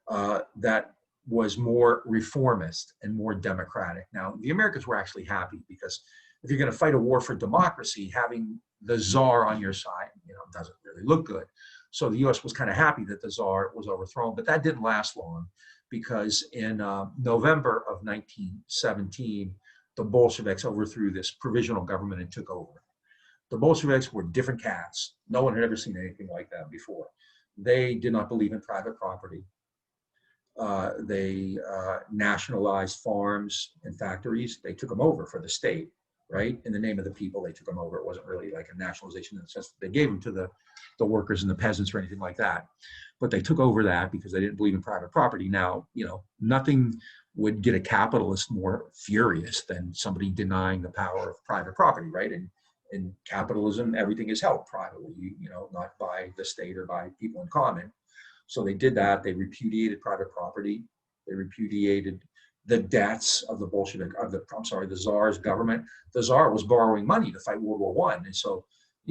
that was more reformist and more democratic. Now, the Americans were actually happy because if you're going to fight a war for democracy, having the Tsar on your side, doesn't really look good. So the U.S. was kind of happy that the Tsar was overthrown, but that didn't last long because in November of 1917, the Bolsheviks overthrew this provisional government and took over. The Bolsheviks were different cats. No one had ever seen anything like that before. They did not believe in private property. They nationalized farms and factories. They took them over for the state, right? In the name of the people, they took them over. It wasn't really like a nationalization in the sense that they gave them to the workers and the peasants or anything like that. But they took over that because they didn't believe in private property. Now, nothing would get a capitalist more furious than somebody denying the power of private property, right? And in capitalism, everything is held privately, not by the state or by people in common. So they did that. They repudiated private property. They repudiated the debts of the Tsar's government. The Tsar was borrowing money to fight World War I. And so,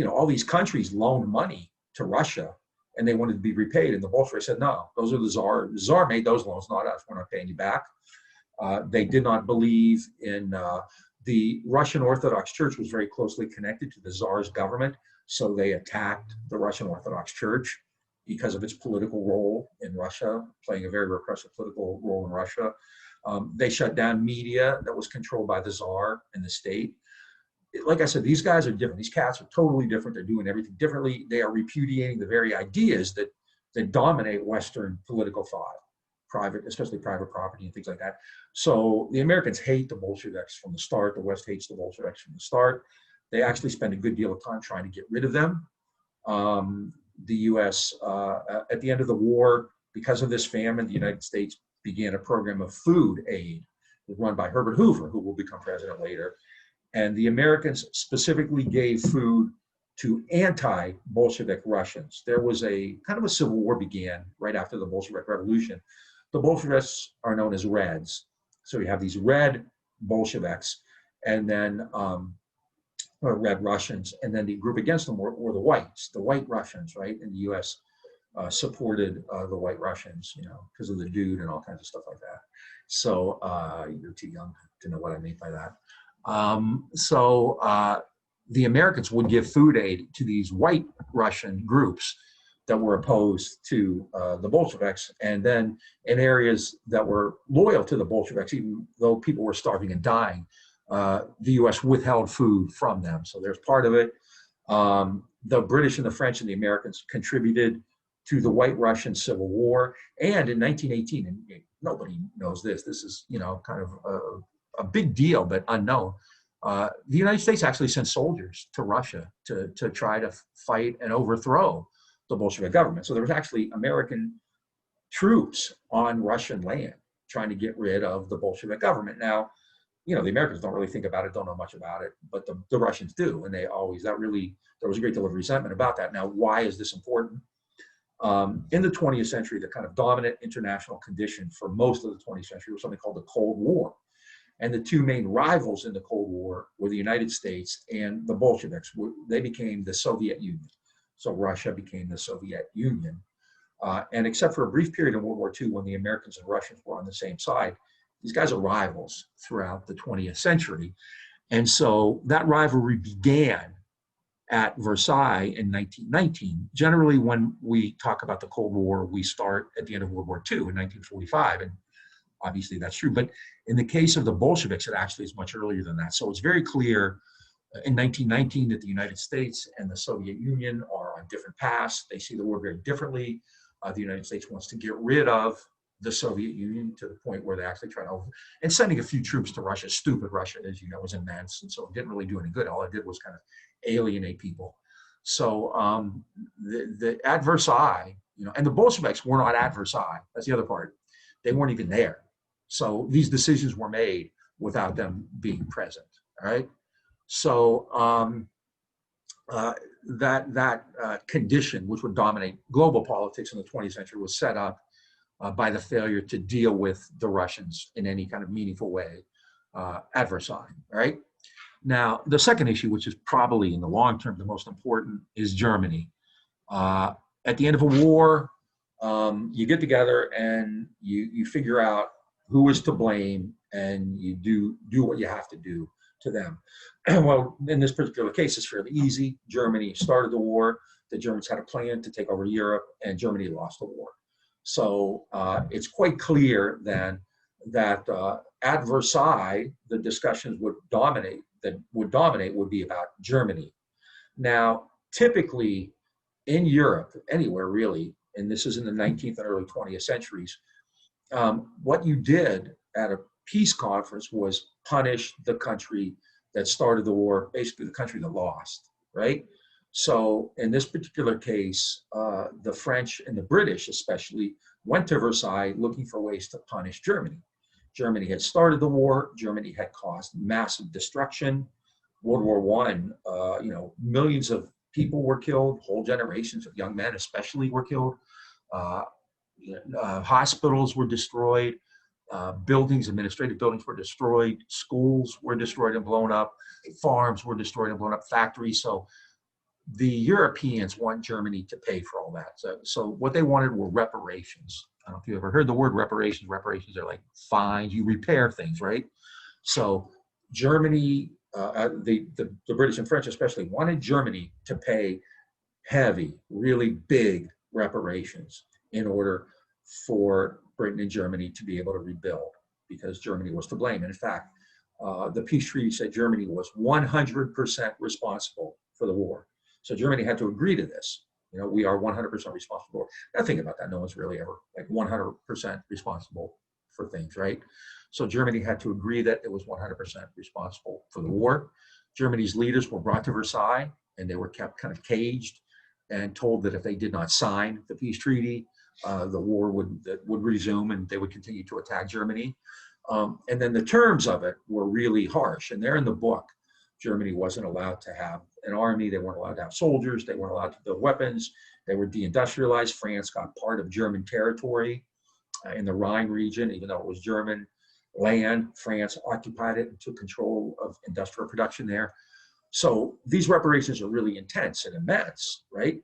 all these countries loaned money to Russia and they wanted to be repaid. And the Bolsheviks said, no, those are the Tsar. The Tsar made those loans, not us. We're not paying you back. They did not believe in the Russian Orthodox Church was very closely connected to the Tsar's government. So they attacked the Russian Orthodox Church because of its political role in Russia, playing a very repressive political role in Russia. They shut down media that was controlled by the Tsar and the state. Like I said, these guys are different. These cats are totally different. They're doing everything differently. They are repudiating the very ideas that dominate Western political thought, especially private property and things like that. So the Americans hate the Bolsheviks from the start. The West hates the Bolsheviks from the start. They actually spend a good deal of time trying to get rid of them. The U.S., at the end of the war, because of this famine, the United States began a program of food aid run by Herbert Hoover, who will become president later. And the Americans specifically gave food to anti-Bolshevik Russians. There was a kind of a civil war began right after the Bolshevik Revolution. The Bolsheviks are known as Reds. So you have these red Bolsheviks and then or red Russians, and then the group against them were the whites, the white Russians, right? And the U.S. Supported the white Russians, because of the dude and all kinds of stuff like that. So you're too young to know what I mean by that. The Americans would give food aid to these white Russian groups that were opposed to the Bolsheviks, and then in areas that were loyal to the Bolsheviks, even though people were starving and dying, the U.S. withheld food from them. So there's part of it. The British and the French and the Americans contributed to the White Russian Civil War. And in 1918, and nobody knows this is, kind of a big deal, but unknown. The United States actually sent soldiers to Russia to try to fight and overthrow the Bolshevik government. So there was actually American troops on Russian land, trying to get rid of the Bolshevik government. Now, the Americans don't really think about it, don't know much about it, but the Russians do. And there was a great deal of resentment about that. Now, why is this important? In the 20th century, the kind of dominant international condition for most of the 20th century was something called the Cold War. And the two main rivals in the Cold War were the United States and the Bolsheviks. They became the Soviet Union. So Russia became the Soviet Union. And except for a brief period in World War II when the Americans and Russians were on the same side, these guys are rivals throughout the 20th century. And so that rivalry began at Versailles in 1919. Generally, when we talk about the Cold War, we start at the end of World War II in 1945. And obviously that's true. But in the case of the Bolsheviks, it actually is much earlier than that. So it's very clear in 1919 that the United States and the Soviet Union are on different paths. They see the war very differently. The United States wants to get rid of the Soviet Union to the point where they actually try to, and sending a few troops to Russia, stupid Russia, as you know, was immense. And so it didn't really do any good. All it did was kind of alienate people. So at Versailles, and the Bolsheviks were not at Versailles. That's the other part. They weren't even there. So these decisions were made without them being present. All right. So that condition, which would dominate global politics in the 20th century, was set up by the failure to deal with the Russians in any kind of meaningful way at Versailles. All right. Now, the second issue, which is probably in the long term the most important, is Germany. At the end of a war, you get together and you figure out who is to blame, and you do what you have to do to them. Well, in this particular case, it's fairly easy. Germany started the war. The Germans had a plan to take over Europe, and Germany lost the war. So it's quite clear then that at Versailles, the discussions would be about Germany. Now, typically in Europe, anywhere really, and this is in the 19th and early 20th centuries, what you did at a peace conference was punish the country that started the war, basically the country that lost, right? So in this particular case, the French and the British especially went to Versailles looking for ways to punish Germany. Germany had started the war. Germany had caused massive destruction. World War I, millions of people were killed. Whole generations of young men especially were killed. Hospitals were destroyed. Administrative buildings were destroyed. Schools were destroyed and blown up. Farms were destroyed and blown up. Factories. So the Europeans want Germany to pay for all that. So what they wanted were reparations. I don't know if you ever heard the word reparations. Reparations are like fines. You repair things, right? So Germany, the British and French especially, wanted Germany to pay heavy, really big reparations in order for Britain and Germany to be able to rebuild, because Germany was to blame. And in fact, the peace treaty said Germany was 100% responsible for the war. So Germany had to agree to this. We are 100% responsible. Now think about that. No one's really ever like 100% responsible for things, right? So Germany had to agree that it was 100% responsible for the war. Germany's leaders were brought to Versailles, and they were kept kind of caged and told that if they did not sign the peace treaty, the war would resume, and they would continue to attack Germany. And then the terms of it were really harsh, and they're in the book. Germany wasn't allowed to have an army. They weren't allowed to have soldiers. They weren't allowed to build weapons. They were deindustrialized. France got part of German territory in the Rhine region, even though it was German land. France occupied it and took control of industrial production there. So these reparations are really intense and immense, right?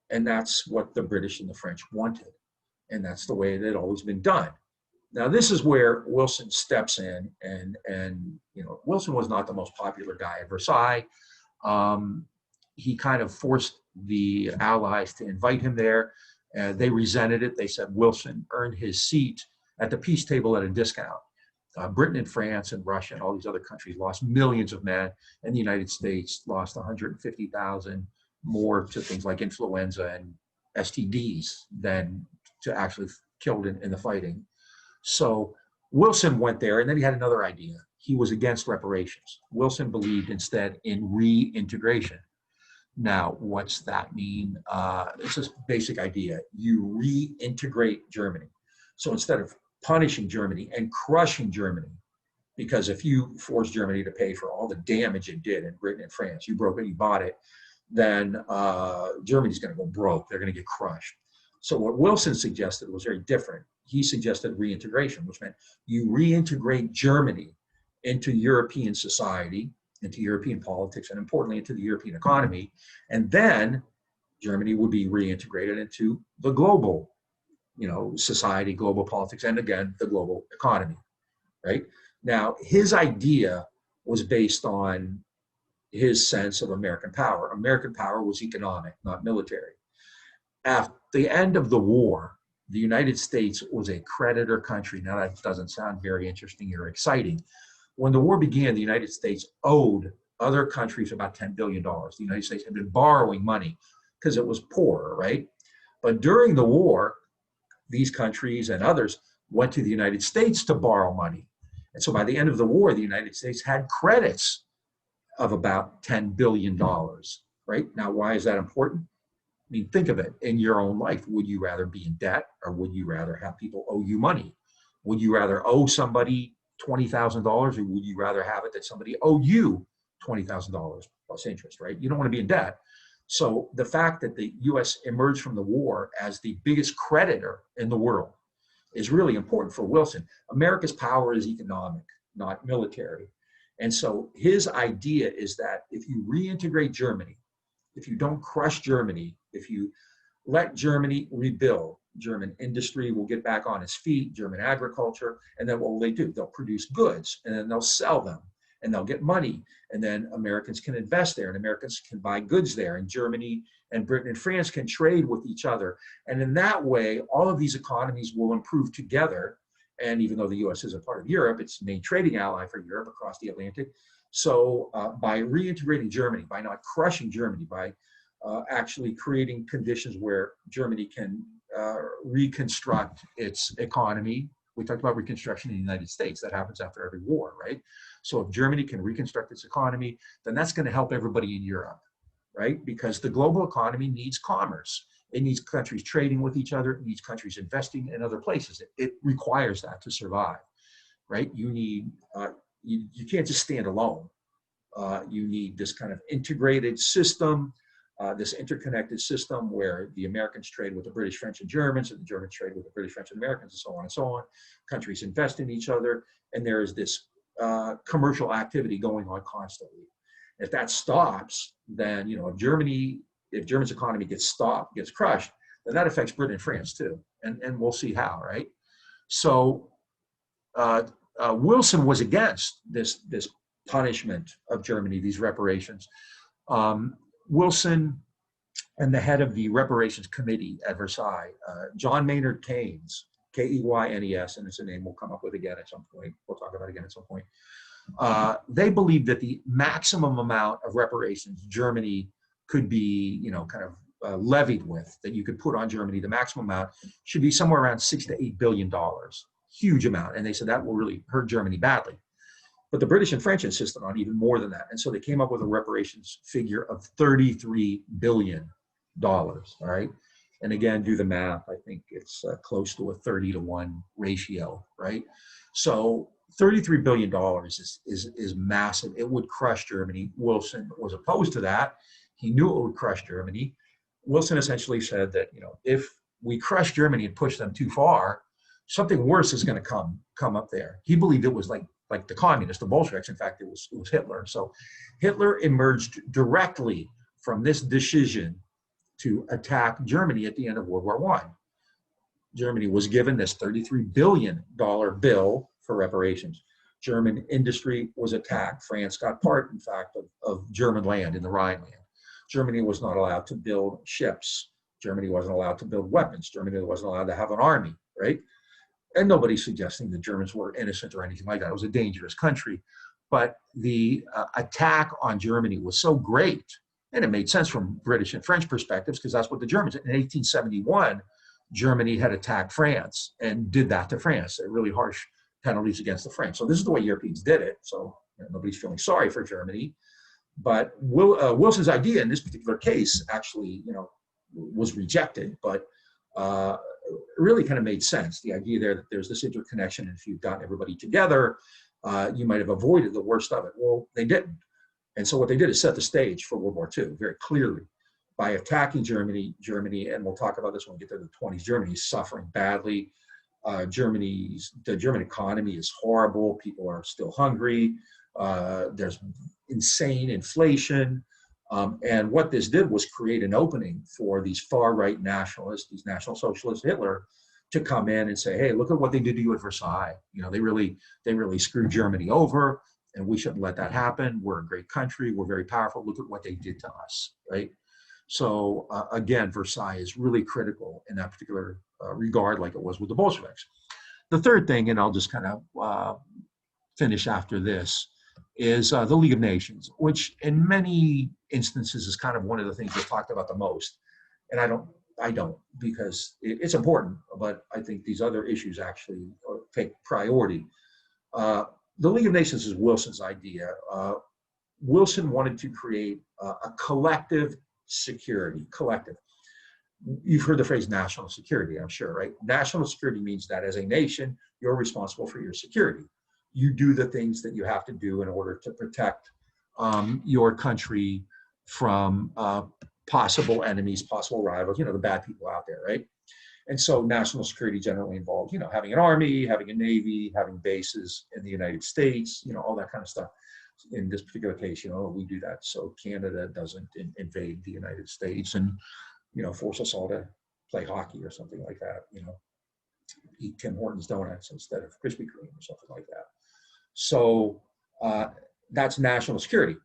And that's what the British and the French wanted. And that's the way it had always been done. Now, this is where Wilson steps in, and Wilson was not the most popular guy at Versailles. He kind of forced the Allies to invite him there. They resented it. They said Wilson earned his seat at the peace table at a discount. Britain and France and Russia and all these other countries lost millions of men, and the United States lost 150,000 more to things like influenza and STDs than to actually killed in the fighting. So Wilson went there, and then he had another idea. He was against reparations. Wilson believed instead in reintegration. Now, what's that mean? It's a basic idea. You reintegrate Germany. So instead of punishing Germany and crushing Germany, because if you force Germany to pay for all the damage it did in Britain and France, you broke it, you bought it, then Germany's going to go broke. They're going to get crushed. So what Wilson suggested was very different. He suggested reintegration, which meant you reintegrate Germany into European society, into European politics, and importantly, into the European economy. And then Germany would be reintegrated into the global, society, global politics, and again, the global economy, right? Now, his idea was based on his sense of American power. American power was economic, not military. At the end of the war, the United States was a creditor country. Now, that doesn't sound very interesting or exciting. When the war began, the United States owed other countries about $10 billion. The United States had been borrowing money because it was poor, right? But during the war, these countries and others went to the United States to borrow money. And so by the end of the war, the United States had credits of about $10 billion, right? Now, why is that important? I mean, think of it in your own life. Would you rather be in debt, or would you rather have people owe you money? Would you rather owe somebody $20,000, or would you rather have it that somebody owe you $20,000 plus interest, right? You don't want to be in debt. So the fact that the US emerged from the war as the biggest creditor in the world is really important for Wilson. America's power is economic, not military. And so his idea is that if you reintegrate Germany, if you don't crush Germany, if you let Germany rebuild, German industry will get back on its feet, German agriculture, and then what will they do? They'll produce goods, and then they'll sell them, and they'll get money, and then Americans can invest there, and Americans can buy goods there, and Germany and Britain and France can trade with each other. And in that way, all of these economies will improve together. And even though the US is a part of Europe, it's the main trading ally for Europe across the Atlantic. So by reintegrating Germany, by not crushing Germany, by actually creating conditions where Germany can reconstruct its economy. We talked about reconstruction in the United States. That happens after every war, right? So if Germany can reconstruct its economy, then that's going to help everybody in Europe, right? Because the global economy needs commerce. It needs countries trading with each other. It needs countries investing in other places. It requires that to survive, right? You need, you can't just stand alone. You need this kind of integrated system, this interconnected system where the Americans trade with the British, French, and Germans, and the Germans trade with the British, French, and Americans, and so on and so on. Countries invest in each other, and there is this commercial activity going on constantly. If that stops, then if Germany's economy gets stopped, gets crushed, then that affects Britain and France too, and we'll see how, right? So Wilson was against this punishment of Germany, these reparations. Wilson and the head of the reparations committee at Versailles, John Maynard Keynes, Keynes, and it's a name we'll come up with again at some point. We'll talk about it again at some point. They believed that the maximum amount of reparations Germany could be, levied with, that you could put on Germany, the maximum amount should be somewhere around $6 to $8 billion. Huge amount. And they said that will really hurt Germany badly. But the British and French insisted on even more than that. And so they came up with a reparations figure of $33 billion, all right? And again, do the math. I think it's close to a 30-to-1 ratio, right? So $33 billion is massive. It would crush Germany. Wilson was opposed to that. He knew it would crush Germany. Wilson essentially said that, if we crush Germany and push them too far, something worse is going to come up there. He believed it was like the communists, the Bolsheviks. In fact, it was Hitler. So Hitler emerged directly from this decision to attack Germany at the end of World War I. Germany was given this $33 billion bill for reparations. German industry was attacked. France got part, in fact, of German land in the Rhineland. Germany was not allowed to build ships. Germany wasn't allowed to build weapons. Germany wasn't allowed to have an army, right? And nobody's suggesting the Germans were innocent or anything like that. It was a dangerous country. But the attack on Germany was so great, and it made sense from British and French perspectives, because that's what the Germans, in 1871, Germany had attacked France and did that to France. They're really harsh penalties against the French. So this is the way Europeans did it. So nobody's feeling sorry for Germany. But Wilson's idea in this particular case actually, was rejected, but it really kind of made sense. The idea there that there's this interconnection, and if you've got everybody together, you might have avoided the worst of it. Well, they didn't. And so what they did is set the stage for World War II very clearly by attacking Germany, and we'll talk about this when we get to the 20s, Germany is suffering badly. The German economy is horrible. People are still hungry. There's insane inflation. And what this did was create an opening for these far-right nationalists, these National Socialists, Hitler, to come in and say, hey, look at what they did to you at Versailles. They really screwed Germany over, and we shouldn't let that happen. We're a great country. We're very powerful. Look at what they did to us, right? So again, Versailles is really critical in that particular regard, like it was with the Bolsheviks. The third thing, and I'll just kind of finish after this, is the League of Nations, which in many instances is kind of one of the things that's talked about the most. And I don't, because it's important, but I think these other issues actually take priority. The League of Nations is Wilson's idea. Wilson wanted to create a collective security, collective. You've heard the phrase national security, I'm sure, right? National security means that as a nation, you're responsible for your security. You do the things that you have to do in order to protect your country from possible enemies, possible rivals, the bad people out there, right? And so national security generally involves, having an army, having a navy, having bases in the United States, all that kind of stuff. In this particular case, we do that so Canada doesn't invade the United States and, force us all to play hockey or something like that, eat Tim Hortons donuts instead of Krispy Kreme or something like that. So that's national security.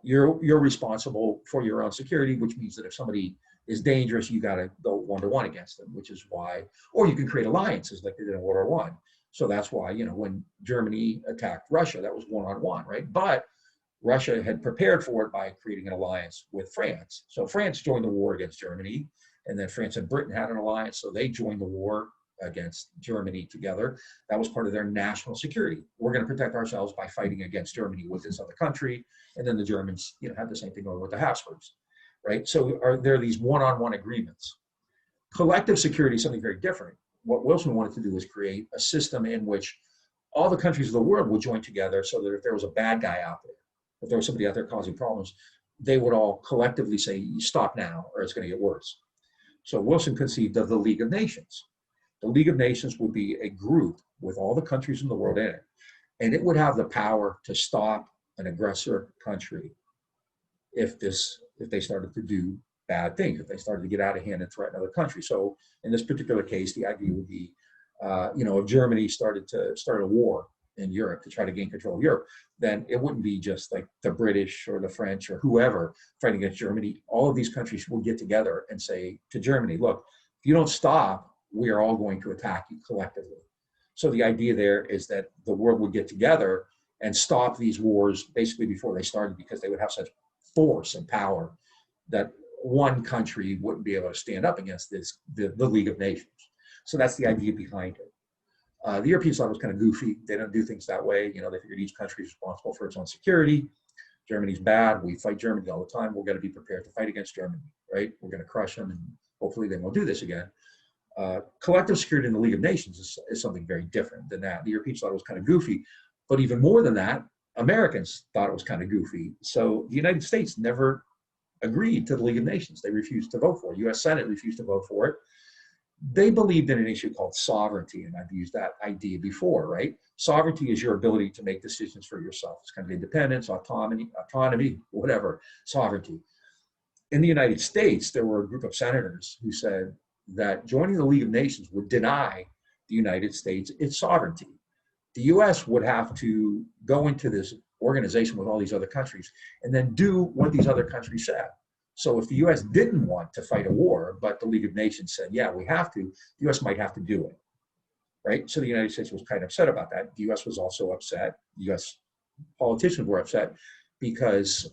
You're responsible for your own security, which means that if somebody is dangerous, you got to go one-to-one against them, which is why, or you can create alliances like they did in World War I. So that's why, when Germany attacked Russia, that was one-on-one, right? But Russia had prepared for it by creating an alliance with France. So France joined the war against Germany, and then France and Britain had an alliance, so they joined the war against Germany together. That was part of their national security. We're going to protect ourselves by fighting against Germany with this other country, and then the Germans, had the same thing over with the Habsburgs, right? So there are these one-on-one agreements. Collective security is something very different. What Wilson wanted to do was create a system in which all the countries of the world would join together so that if there was a bad guy out there, if there was somebody out there causing problems, they would all collectively say, you stop now or it's going to get worse. So Wilson conceived of the League of Nations. The League of Nations would be a group with all the countries in the world in it, and it would have the power to stop an aggressor country if they started to do bad things, if they started to get out of hand and threaten other countries. So in this particular case, the idea would be, if Germany started a war in Europe to try to gain control of Europe, then it wouldn't be just like the British or the French or whoever fighting against Germany. All of these countries would get together and say to Germany, look, if you don't stop, we are all going to attack you collectively. So the idea there is that the world would get together and stop these wars basically before they started, because they would have such force and power that one country wouldn't be able to stand up against the League of Nations. So that's the idea behind it. The Europeans thought it was kind of goofy. They don't do things that way. They figured each country is responsible for its own security. Germany's bad. We fight Germany all the time. We're going to be prepared to fight against Germany, right? We're going to crush them, and hopefully they won't do this again. Collective security in the League of Nations is something very different than that. The Europeans thought it was kind of goofy, but even more than that, Americans thought it was kind of goofy. So the United States never agreed to the League of Nations. They refused to vote for it. U.S. Senate refused to vote for it. They believed in an issue called sovereignty, and I've used that idea before, right? Sovereignty is your ability to make decisions for yourself. It's kind of independence, autonomy, whatever, sovereignty. In the United States, there were a group of senators who said that joining the League of Nations would deny the United States its sovereignty. The U.S. would have to go into this organization with all these other countries and then do what these other countries said. So if the U.S. didn't want to fight a war, but the League of Nations said, yeah, we have to, the U.S. might have to do it, right? So the United States was kind of upset about that. The U.S. was also upset. U.S. politicians were upset because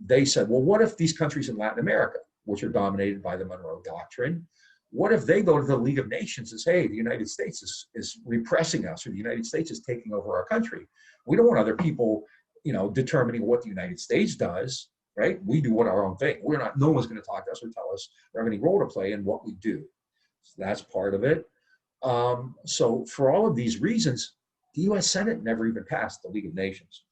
they said, well, what if these countries in Latin America, which are dominated by the Monroe Doctrine, what if they go to the League of Nations and say, hey, the United States is repressing us, or the United States is taking over our country? We don't want other people determining what the United States does, right? We do our own thing. We're not, no one's going to talk to us or tell us or have any role to play in what we do. So that's part of it. So for all of these reasons, the US Senate never even passed the League of Nations.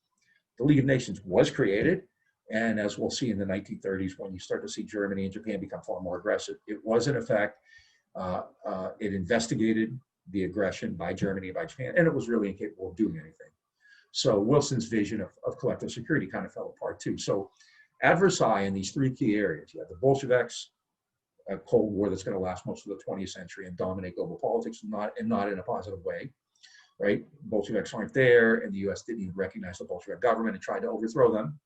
The League of Nations was created, and as we'll see in the 1930s, when you start to see Germany and Japan become far more aggressive, it was in effect, it investigated the aggression by Germany and by Japan, and it was really incapable of doing anything. So Wilson's vision of collective security kind of fell apart too. So at Versailles, in these three key areas, you have the Bolsheviks, a Cold War that's going to last most of the 20th century and dominate global politics, not in a positive way, right? Bolsheviks aren't there, and the U.S. didn't even recognize the Bolshevik government and tried to overthrow them.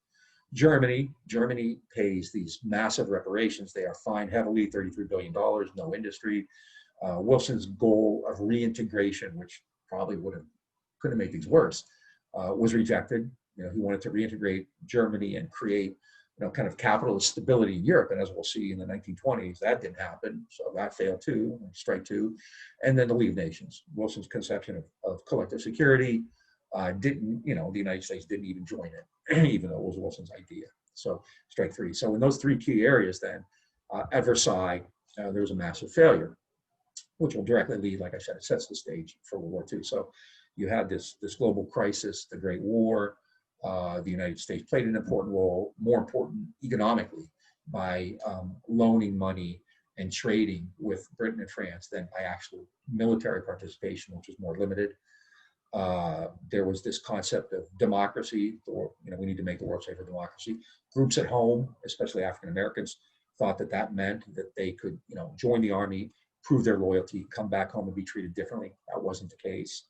Germany pays these massive reparations. They are fined heavily, $33 billion, no industry. Wilson's goal of reintegration, which probably could have made things worse, was rejected. He wanted to reintegrate Germany and create kind of capitalist stability in Europe. And as we'll see in the 1920s, that didn't happen. So that failed too, strike two. And then the League of Nations. Wilson's conception of collective security the United States didn't even join it, even though it was Wilson's idea. So strike three. So in those three key areas then, at Versailles, there was a massive failure, which will directly lead, like I said, it sets the stage for World War II. So you had this global crisis, the Great War. The United States played an important role, more important economically, by loaning money and trading with Britain and France than by actual military participation, which was more limited. There was this concept of democracy, we need to make the world safe for democracy. Groups at home, especially African Americans, thought that meant that they could, join the army, prove their loyalty, come back home and be treated differently. That wasn't the case.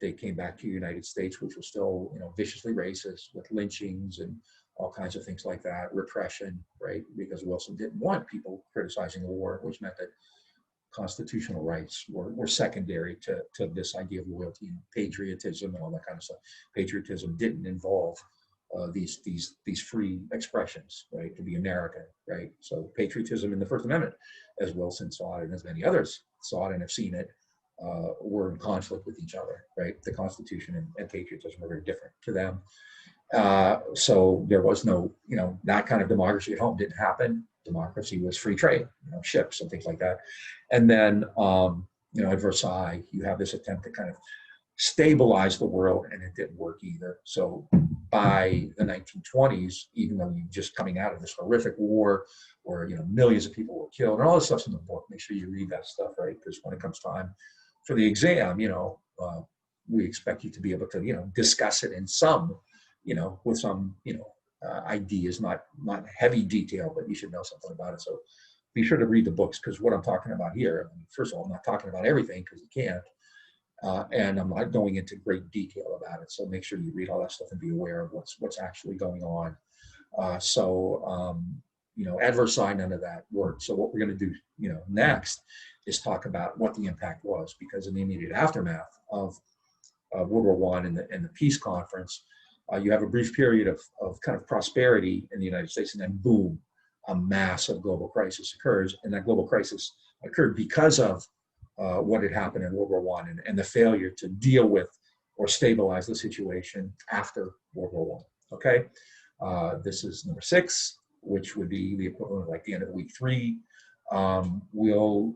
They came back to the United States, which was still, viciously racist, with lynchings and all kinds of things like that, repression, right? Because Wilson didn't want people criticizing the war, which meant that constitutional rights were secondary to this idea of loyalty and patriotism and all that kind of stuff. Patriotism didn't involve these free expressions, right? To be American, right? So patriotism in the First Amendment, as Wilson saw it and as many others saw it and have seen it, were in conflict with each other, right? The Constitution and patriotism were very different to them. So there was no, that kind of democracy at home didn't happen. Democracy was free trade, ships and things like that. And then, at Versailles, you have this attempt to kind of stabilize the world, and it didn't work either. So by the 1920s, even though you're just coming out of this horrific war where, millions of people were killed, and all this stuff's in the book, make sure you read that stuff, right? Because when it comes time for the exam, we expect you to be able to, discuss it in some, with some, ideas, not heavy detail, but you should know something about it. So be sure to read the books, because what I'm talking about here, first of all, I'm not talking about everything because you can't, and I'm not going into great detail about it. So make sure you read all that stuff and be aware of what's actually going on. At Versailles, none of that worked. So what we're going to do, next is talk about what the impact was, because in the immediate aftermath of World War I and the peace conference, you have a brief period of kind of prosperity in the United States, and then boom, a massive global crisis occurs. And that global crisis occurred because of what had happened in World War I and the failure to deal with or stabilize the situation after World War I. Okay, this is number 6, which would be the equivalent of like the end of week 3. We'll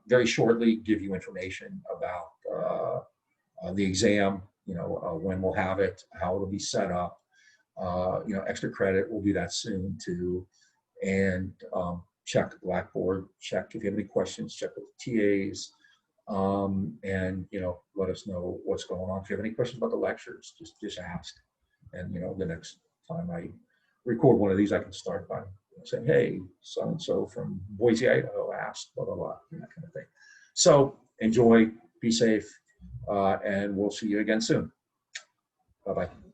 very shortly give you information about the exam, when we'll have it, how it'll be set up, extra credit, we'll do that soon too. And check the Blackboard, check if you have any questions, check with the TAs, and let us know what's going on. If you have any questions about the lectures, just ask. And the next time I record one of these, I can start by saying, hey, so-and-so from Boise, Idaho asked, blah, blah, blah, that kind of thing. So enjoy, be safe, and we'll see you again soon. Bye-bye.